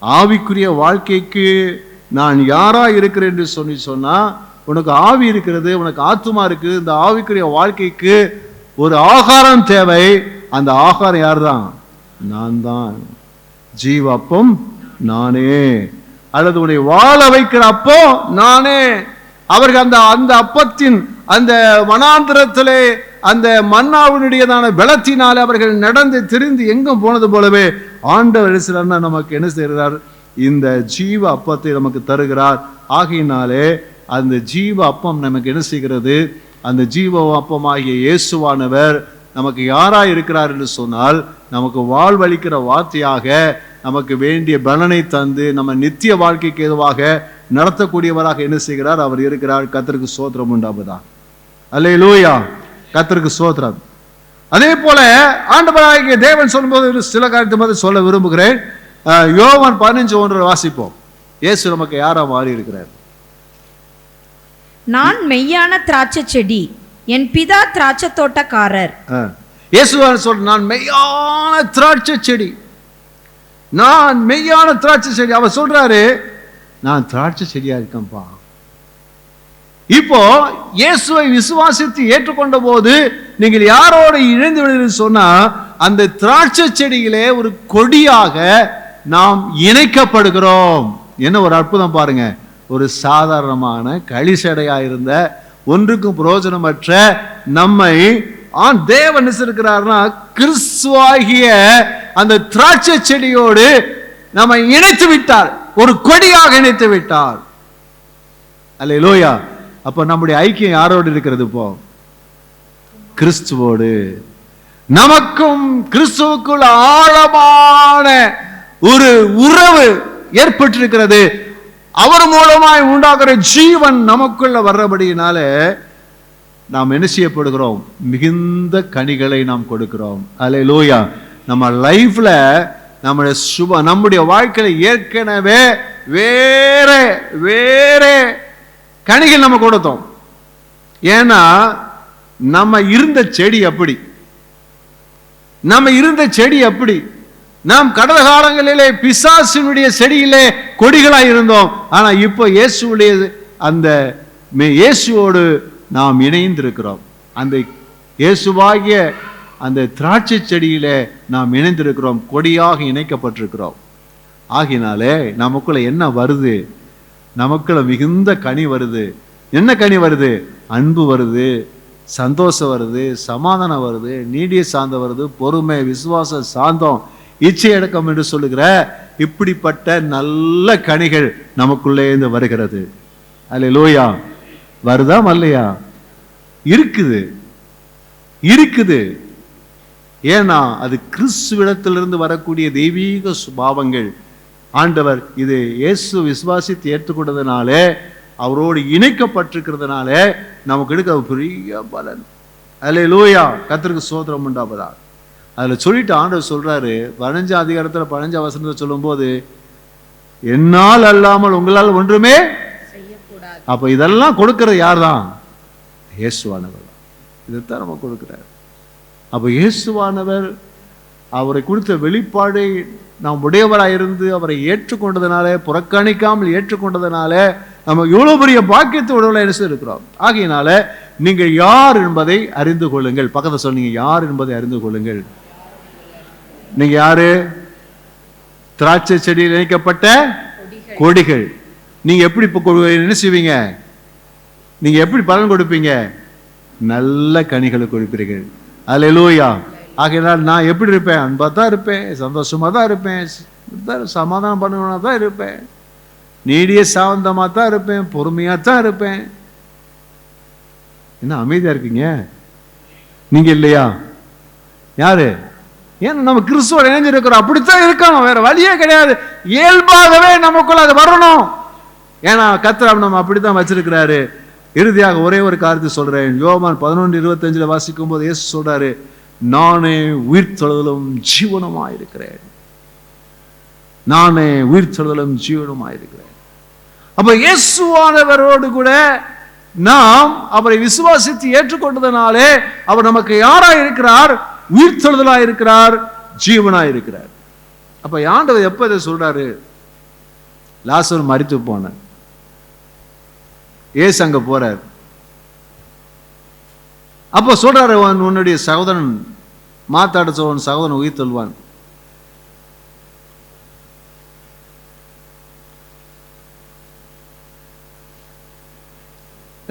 ஆவிக்குரிய வாழ்க்கைக்கு நான் யாரா இருக்கிறேன் என்று சொன்னா, உனக்கு ஆவி இருக்கிறது, உனக்கு ஆத்துமா இருக்குது. இந்த ஆவிக்குரிய வாழ்க்கைக்கு ஒரு ஆகாரம் தேவை. அந்த ஆகாரம் யார் தான்? நான் தான். ஜீவ அப்பம் நானே, அல்லது உன்னை வாழ வைக்கிற அப்போ நானே. அவர்கள் அந்த அப்பத்தின் அந்த வனாந்திரத்திலே அந்த மன்னாவினுடையதான பலத்தினாலே அவர்கள் நடந்து திரிந்து எங்கும் போனது போலவே ஆண்டவர் நமக்கு என்ன செய்கிறார்? இந்த ஜீவ அப்பத்தை நமக்கு தருகிறார். ஆகையினாலே அந்த ஜீவ அப்பம் நமக்கு என்ன செய்கிறது? அந்த ஜீவ அப்பமாகிய இயேசுவானவர் நமக்கு யாராய் இருக்கிறார் என்று சொன்னால், நமக்கு வாழ்வளிக்கிற வார்த்தையாக நமக்கு வேண்டிய பலனை தந்து நம்ம நித்திய வாழ்க்கைக்கு எதுவாக நடத்தக்கூடியவராக என்ன செய்கிறார்? அவர் இருக்கிறார். கர்த்தருக்கு ஸ்தோத்திரம் உண்டாவதா. அல்லேலூயா. கர்த்தருக்கு ஸ்தோத்திரம். அதே போல ஆண்டவராகிய தேவன் சொல்லும்போது சில காரியத்தை சொல்ல விரும்புகிறேன். யோவான் 15:1 வாசிப்போம். இயேசு நமக்கு யாரா மாறி இருக்கிறார்? நான் மெய்யான திராட்சை செடி, என் பிதா திராட்சை தோட்டக்காரர். இயேசுவான் சொல்ற, நான் மெய்யான திராட்சை செடி, நான் மெய்யான திராட்சை செடி. அவர் சொல்றாரு, நான் திராட்சை செடியா இருக்கேன்ப்பா. இப்போ இயேசுவை விசுவாசித்து ஏற்றுக்கொண்ட போது நீங்கள் யாரோடு இணைந்து விடுவீர்கள் சொன்னா, அந்த திராட்சை செடியிலே ஒரு கொடியாக நாம் இணைக்கப்படுகிறோம். என்ன ஒரு அற்புதம் பாருங்க. ஒரு சாதாரணமான களிசடையா இருந்த ஒன்றுக்கும் பிரயோஜனமற்ற நம்மை தேவன் இருக்கிறார்னா, கிறிஸ்துவாகிய அந்த திராட்சை செடியோடு நம்ம இணைத்து விட்டார், ஒரு கொடியாக இணைத்து விட்டார். அல்லேலூயா. அப்ப நம்முடைய ஐக்கியம் யாரோடு இருக்கிறது? இப்போ கிறிஸ்துவோடு. நமக்கும் கிறிஸ்துவுக்குள்ள ஆழமான ஒரு உறவு ஏற்பட்டிருக்கிறது. அவர் மூலமாய் உண்டாகிற ஜீவன் நமக்குள்ள வர்றபடியினால நாம் என்ன செய்யப்படுகிறோம்? மிகுந்த கனிகளை நாம் கொடுக்கிறோம். அல்லேலூயா. நம்ம லைஃப்ல நம்முடைய வாழ்க்கையில ஏற்கனவே வேற வேற கனிகள் நம்ம கொடுத்தோம். ஏன்னா நம்ம இருந்த செடி அப்படி, நாம் கடந்த காலங்களிலே பிசாசினுடைய செடியிலே கொடிகளாய் இருந்தோம். ஆனா இப்போ இயேசுடைய அந்த இயேசுவோடு நாம் இணைந்திருக்கிறோம். அந்த இயேசுவாகிய அந்த திராட்சை செடியிலே நாம் இணைந்திருக்கிறோம், கொடியாக இணைக்கப்பட்டிருக்கிறோம். ஆகினாலே நமக்குள்ள என்ன வருது? நமக்குள்ள மிகுந்த கனி வருது. என்ன கனி வருது? அன்பு வருது, சந்தோஷம் வருது, சமாதானம் வருது, நீடிய சாந்தம் வருது, பொறுமை, விசுவாசம், சாந்தம், இச்சை அடக்கம் என்று சொல்லுகிற இப்படிப்பட்ட நல்ல கனிகள் நமக்குள்ளே இருந்து வருகிறது. அல்லேலூயா. வருதா வரலையா? இருக்குது. ஏன்னா அது கிறிஸ்துவிடத்திலிருந்து வரக்கூடிய தெய்வீக சுபாவங்கள். ஆண்டவர் இது இயேசு விசுவாசித்து ஏற்றுக்கொண்டதுனால, அவரோடு இணைக்கப்பட்டிருக்கிறதுனால நமக்கு எடுக்க பெரிய பலன். அல்லேலூயா. கர்த்தருக்கு ஸ்தோத்திரம் உண்டாவதா. அதுல சொல்லிட்டு ஆண்டவர் சொல்றாரு 15 அதிகாரத்துல 15 வசனத்தை சொல்லும் போது, என்னால் அல்லாமல் உங்களால் ஒன்றுமே. அப்ப இதெல்லாம் கொடுக்கிறது யார் தான்? இயேசுவானவர். இதைத்தான் நம்ம கொடுக்கிறார். அப்ப இயேசுவானவர் அவரை குறித்த வெளிப்பாடை நாம் உடையவராயிருந்து அவரை ஏற்றுக்கொண்டதுனால, புறக்கணிக்காமல் ஏற்றுக்கொண்டதுனால நம்ம இவ்வளவு பெரிய பாக்கியத்தை உடவுல இருக்கிறோம். ஆகையினால நீங்கள் யார் என்பதை அறிந்து கொள்ளுங்கள். பக்கத்தை சொன்னீங்க, யார் என்பதை அறிந்து கொள்ளுங்கள். நீங்க யாரு? திராட்சை செடியில் இணைக்கப்பட்ட கொடிகள். நீங்க எப்படி என்ன செய்வீங்க? நீங்க எப்படி பலன் கொடுப்பீங்க? நல்ல கனிகளை கொடுப்பீர்கள். அல்லேலூயா. ஆகையினால் நான் எப்படி இருப்பேன்? அன்பா தான் இருப்பேன், சந்தோஷமா தான் இருப்பேன், சமாதானம் பண்ணணும்னா தான் இருப்பேன், நீடிய சாந்தமா தான் இருப்பேன், பொறுமையா தான் இருப்பேன். என்ன அமைதியா இருக்கீங்க? நீங்க இல்லையா? யாரு? ஏன்னா நம்ம கிறிஸ்துவோட இணைஞ்சிருக்கிறோம். அப்படித்தான் இருக்கணும், வேற வழியே கிடையாது. இயல்பாகவே நமக்குள்ள அது வரணும். ஏன்னா கர்த்தர் நம்ம அப்படித்தான் வச்சிருக்கிறாரு. இறுதியாக ஒரே ஒரு காரியத்தை சொல்றேன். யோவான் 11:25 வாசிக்கும் போது இயேசு சொல்றாரு, நானே உயிர்த்தெழுதலும் ஜீவனுமாயிருக்கிறேன். நானே உயிர்த்தெழுதலும் ஜீவனுமாயிருக்கிறேன். அப்ப இயேசுவானவரோடு கூட நாம் அவரை விசுவாசித்து ஏற்றுக்கொண்டதனாலே அவர் நமக்கு யாரா இருக்கிறார்? உயிர்த்தெழுதலா இருக்கிறார், ஜீவனா இருக்கிறார். அப்ப ஆண்டவர் எப்ப இதை சொல்றாரு? லாசர் மரித்து போன ஏசு அங்க போறார். அப்ப சொல்றாரு, உன்னுடைய சகோதரன் மாத்தாட சோழன் சகோதரன் உயிர் தொல்வான்.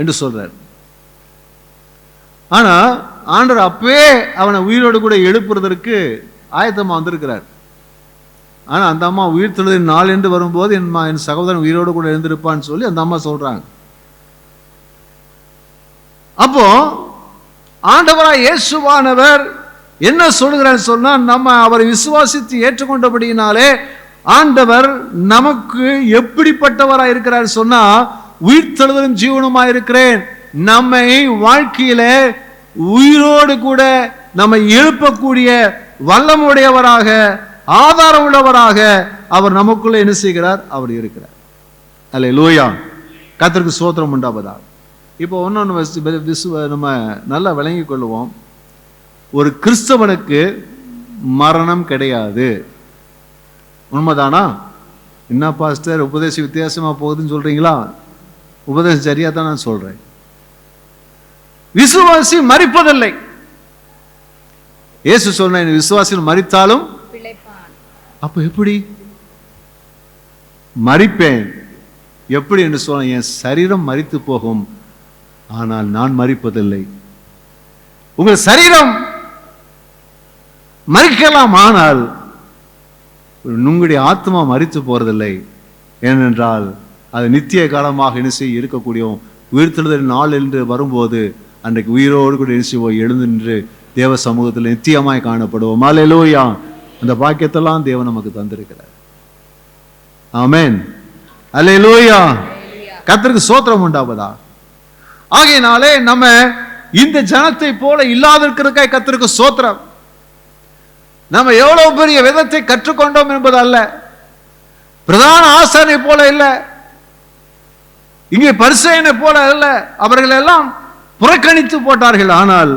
என்று சொல்றார். ஆனா ஆண்டவர் அப்பவே அவனை உயிரோடு கூட எழுப்புறதற்கு ஆயத்தமா வந்திருக்கிறார். ஆனா அந்த அம்மா உயிர் தொழுதின் நாள் என்று வரும்போது என் சகோதரன் உயிரோடு கூட எழுந்திருப்பான்னு சொல்லி அந்த அம்மா சொல்றாங்க. அப்போ ஆண்டவராய் இயேசுவானவர் என்ன சொல்லுகிறார் சொன்னா, நம்ம அவரை விசுவாசித்து ஏற்றுக்கொண்டபடியினாலே ஆண்டவர் நமக்கு எப்படிப்பட்டவராய் இருக்கிறார் சொன்னா, உயிர்த்தெழுதலும் ஜீவனுமாய் இருக்கிறேன். நம்மை வாழ்க்கையில உயிரோடு கூட நம்மை எழுப்பக்கூடிய வல்லமுடையவராக, ஆதாரம் உள்ளவராக அவர் நமக்குள்ள என்ன செய்கிறார்? அவர் இருக்கிறார். அல்லேலூயா. கர்த்தருக்கு ஸ்தோத்திரம் உண்டாவதாக. இப்போ ஒன்று நம்ம நல்லா விளங்கி கொள்ளுவோம். ஒரு கிறிஸ்தவனுக்கு மரணம் கிடையாது. உண்மைதானா? என்ன பாஸ்டர் உபதேசம் வித்தியாசமா போகுதுன்னு சொல்றீங்களா? உபதேசம் சரியா தான் நான் சொல்றேன். விசுவாசி மரிப்பதில்லை. இயேசு சொன்ன விசுவாசிகள் மரித்தாலும். அப்ப எப்படி மரிப்பேன்? எப்படி என்று சொன்ன, என் சரீரம் மரித்து போகும், ஆனால் நான் மரிப்பதில்லை. உங்கள் சரீரம் மரிக்கலாம், ஆனால் உங்களுடைய ஆத்மா மரித்து போறதில்லை. ஏனென்றால் அது நித்திய காலமாக என்ன செய்ய இருக்கக்கூடிய உயிர்த்தெழுதல் நாள் என்று வரும்போது அன்றைக்கு உயிரோடு கூட என்ன செய்வோம், எழுந்து நின்று தேவ சமூகத்தில் நித்தியமாய் காணப்படுவோம். அல்லேலூயா. அந்த பாக்கியத்தெல்லாம் தேவன் நமக்கு தந்திருக்கிறார். ஆமென். அல்லேலூயா. கர்த்தருக்கு ஸ்தோத்திரம் உண்டாவதா. ஆகையினாலே நம்ம இந்த ஜனத்தை போல இல்லாதிருக்கிறதுக்காய் கர்த்தருக்கு ஸ்தோத்திரம். நம்ம எவ்வளவு பெரிய விதத்தை கற்றுக்கொண்டோம் என்பது அல்ல, பிரதான ஆசானை போல இல்ல, இங்கே பரிசேயனை போல அல்ல, அவர்கள் எல்லாம் புறக்கணித்து போட்டார்கள். ஆனால்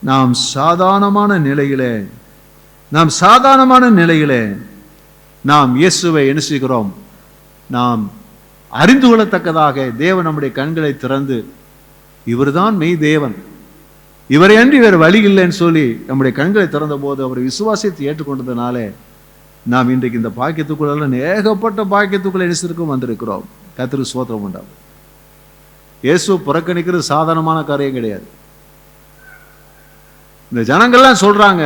நாம் சாதாரணமான நிலையிலே நாம் இயேசுவை என்ன செய்கிறோம், நாம் அறிந்து கொள்ளத்தக்கதாக தேவன் நம்முடைய கண்களை திறந்து இவர்தான் மெய் தேவன், இவரை அன்றி வேறு வழி இல்லைன்னு சொல்லி நம்முடைய கண்களை திறந்த போது அவரை விசுவாசித்து ஏற்றுக்கொண்டதுனாலே நாம் இன்றைக்கு இந்த பாக்கியத்துக்குள்ள ஏகப்பட்ட பாக்கியத்துக்குள்ள நினைச்சிருக்கும் வந்திருக்கிறோம். கர்த்தருக்கு ஸ்தோத்திரம் உண்டாகும். இயேசு புறக்கணிக்கிறது சாதாரணமான காரியம் கிடையாது. இந்த ஜனங்கள்லாம் சொல்றாங்க,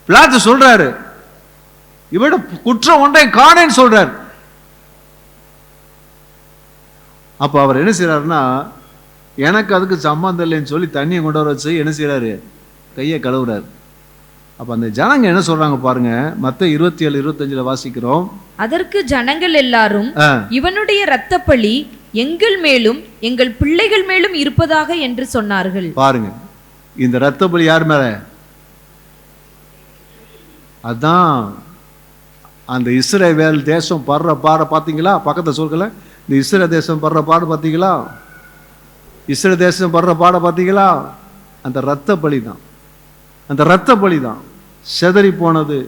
பிலாத்து சொல்றாரு, இவட குற்றம் ஒன்றை காணேன்னு சொல்றாரு. அப்ப அவர் என்ன செய்யறாருன்னா, எனக்கு அதுக்கு சம்பந்தம் இல்லைன்னு சொல்லி தண்ணியை கொண்டு வர வச்சு என்ன செய்யறாரு, கையை கழுவுறாரு. அப்ப அந்த ஜனங்க என்ன சொல்றாங்க பாருங்க, மத்தேயு 27:25 வாசிக்கிறோம். அதற்கு ஜனங்கள் எல்லாரும் இவனுடைய இரத்தப்பழி எங்கள் மேலும் எங்கள் பிள்ளைகள் மேலும் இருப்பதாக என்று சொன்னார்கள். பாருங்க, இந்த இரத்தப்பழி யார் மேல? அதான் அந்த இஸ்ரவேல் தேசம் படுற பாட பாத்தீங்களா? பக்கத்தை சொல்லல, இந்த இஸ்ரேல் தேசம் படுற பாடு பார்த்தீங்களா? இஸ்ரேல் தேசம் படுற பாட பார்த்தீங்களா? அந்த இரத்த பலி தான், அந்த இரத்த பலி தான் செதறி போனது.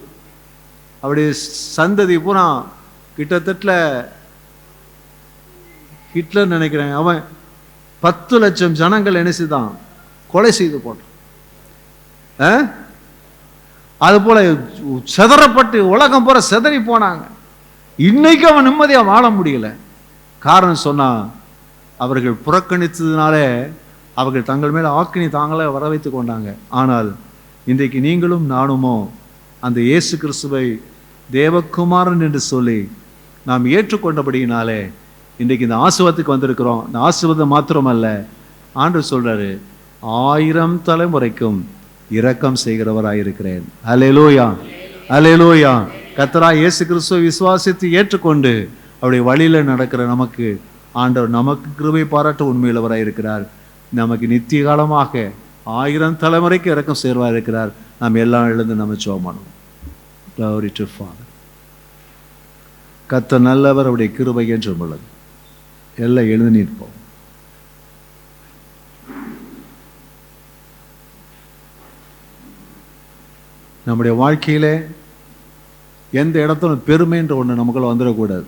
அப்படியே சந்ததி பூரா கிட்டத்தட்ட ஹிட்லர் நினைக்கிறேன், அவன் 10 லட்சம் ஜனங்கள் நினைச்சுதான் கொலை செய்து போட்டான். அது போல செதறப்பட்டு உலகம் பூரா செதறி போனாங்க. இன்னைக்கு அவன் நிம்மதியா வாழ முடியல. காரணம் சொன்னா, அவர்கள் புறக்கணித்ததுனாலே அவர்கள் தங்கள் மேல ஆக்கினி தாங்களே வர வைத்து கொண்டாங்க. ஆனால் இன்றைக்கு நீங்களும் நானுமோ அந்த இயேசு கிறிஸ்துவை தேவகுமாரன் என்று சொல்லி நாம் ஏற்றுக்கொண்டபடியினாலே இன்றைக்கு இந்த ஆசீர்வாதத்துக்கு வந்திருக்கிறோம். இந்த ஆசீர்வாதம் மாத்திரமல்ல, ஆண்டவர் சொல்றாரு, 1000 தலைமுறைக்கும் இரக்கம் செய்கிறவராயிருக்கிறேன். அல்லேலூயா, அல்லேலூயா. கர்த்தராகிய இயேசு கிறிஸ்துவை விசுவாசித்து ஏற்றுக்கொண்டு அவருடைய வழியில நடக்கிற நமக்கு ஆண்டவர் நமக்கு கிருபை பாராட்ட உண்மையுள்ளவராயிருக்கிறார். நமக்கு நித்திய காலமாக 1000 தலைமுறைக்கு இரக்கம் செய்வார். நாம் எல்லாம் எழுந்து நம்ம ஜெபம் பண்ணுவோம். Glory to Father. கர்த்தர் நல்லவர், அவருடைய கிருபை என்றும் உள்ளது. எல்லாம் எழுந்து நிற்போம். நம்முடைய வாழ்க்கையிலே எந்த இடத்துல பெருமை என்ற ஒன்று நமக்குள்ள வந்துடக்கூடாது.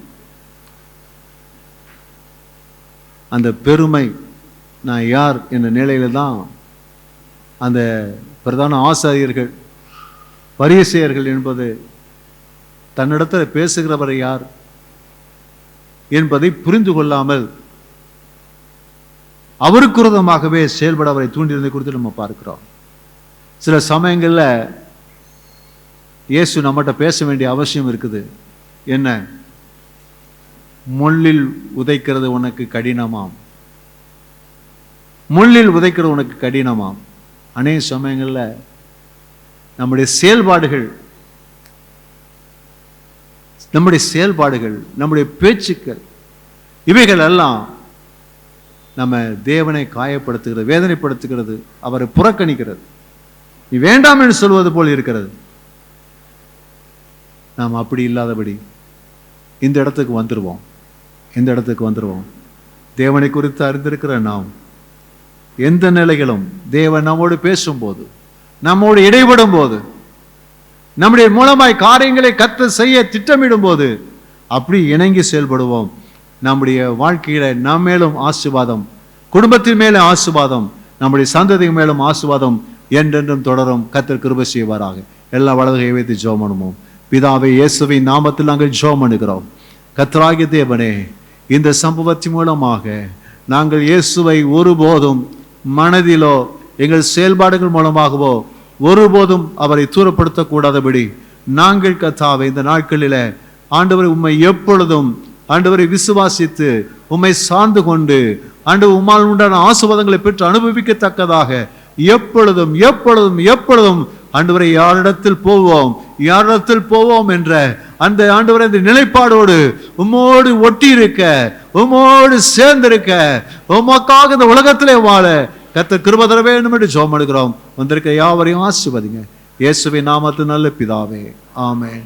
அந்த பெருமை நான் யார் என்ற நிலையில தான் அந்த பிரதான ஆசாரியர்கள் பரிசேயர்கள் என்பது தன்னிடத்தில் பேசுகிறவர் யார் என்பதை புரிந்து கொள்ளாமல் அவருக்கு விரோதமாகவே செயல்பட அவரை தூண்டியதை குறித்து நம்ம பார்க்கிறோம். சில சமயங்கள்ல இயேசு நம்மகிட்ட பேச வேண்டிய அவசியம் இருக்குது. என்ன? முள்ளில் உதைக்கிறது உனக்கு கடினமாம், முள்ளில் உதைக்கிறது உனக்கு கடினமாம். அநேக சமயங்கள்ல நம்முடைய செயல்பாடுகள், நம்முடைய பேச்சுக்கள், இவைகள் எல்லாம் நம்ம தேவனை காயப்படுத்துகிறது, வேதனைப்படுத்துகிறது, அவரை புறக்கணிக்கிறது, நீ வேண்டாம் என்று சொல்வது போல் இருக்கிறது. நாம் அப்படி இல்லாதபடி இந்த இடத்துக்கு வந்துருவோம். தேவனை குறித்து அறிந்திருக்கிற நாம் எந்த நிலைகளும் தேவன் நம்மோடு பேசும்போது, நம்மோடு இடைபடும் போது, நம்முடைய மூலமாய் காரியங்களை கத்த செய்ய திட்டமிடும் போது அப்படி இணங்கி செயல்படுவோம். நம்முடைய வாழ்க்கையில நம் மேலும் ஆசீர்வாதம், குடும்பத்தின் மேலே ஆசீர்வாதம், நம்முடைய சந்ததி மேலும் ஆசீர்வாதம் என்றென்றும் தொடரும். கர்த்தர் கிருபை செய்வாராக. எல்லா வலதுகை வைத்து ஜெபம் பண்ணுவோம். பிதாவே, இயேசுவின் நாமத்தில் நாங்கள் ஜெபம் பண்ணுகிறோம். கர்த்தராகிய தேவனே, இந்த சம்பவத்தின் மூலமாக நாங்கள் இயேசுவை ஒருபோதும் மனதிலோ எங்கள் செயல்பாடுகள் மூலமாகவோ ஒருபோதும் அவரை தூரப்படுத்தக்கூடாதபடி நாங்கள் கர்த்தாவே இந்த நாட்களில ஆண்டவரை உம்மை எப்பொழுதும் ஆண்டவரை விசுவாசித்து உம்மை சார்ந்து கொண்டு ஆண்டவர் உம்மால் உண்டான ஆசீர்வாதங்களை பெற்று அனுபவிக்கத்தக்கதாக எப்பொழுதும் எப்பொழுதும் எப்பொழுதும் ஆண்டவரை யாரிடத்தில் போவோம் என்ற அந்த ஆண்டவரை அந்த நிலைப்பாடோடு உம்மோடு ஒட்டி இருக்க, உம்மோடு சேர்ந்திருக்க, உமக்காக இந்த உலகத்திலே வாழ கர்த்தர் கிருபை தர வேண்டும் என்று ஜெபம் எடுக்கிறோம். வந்திருக்க யாவரையும் ஆசீர்வதிங்க. இயேசுவின் நாமத்தில் நல்ல பிதாவே, ஆமென்.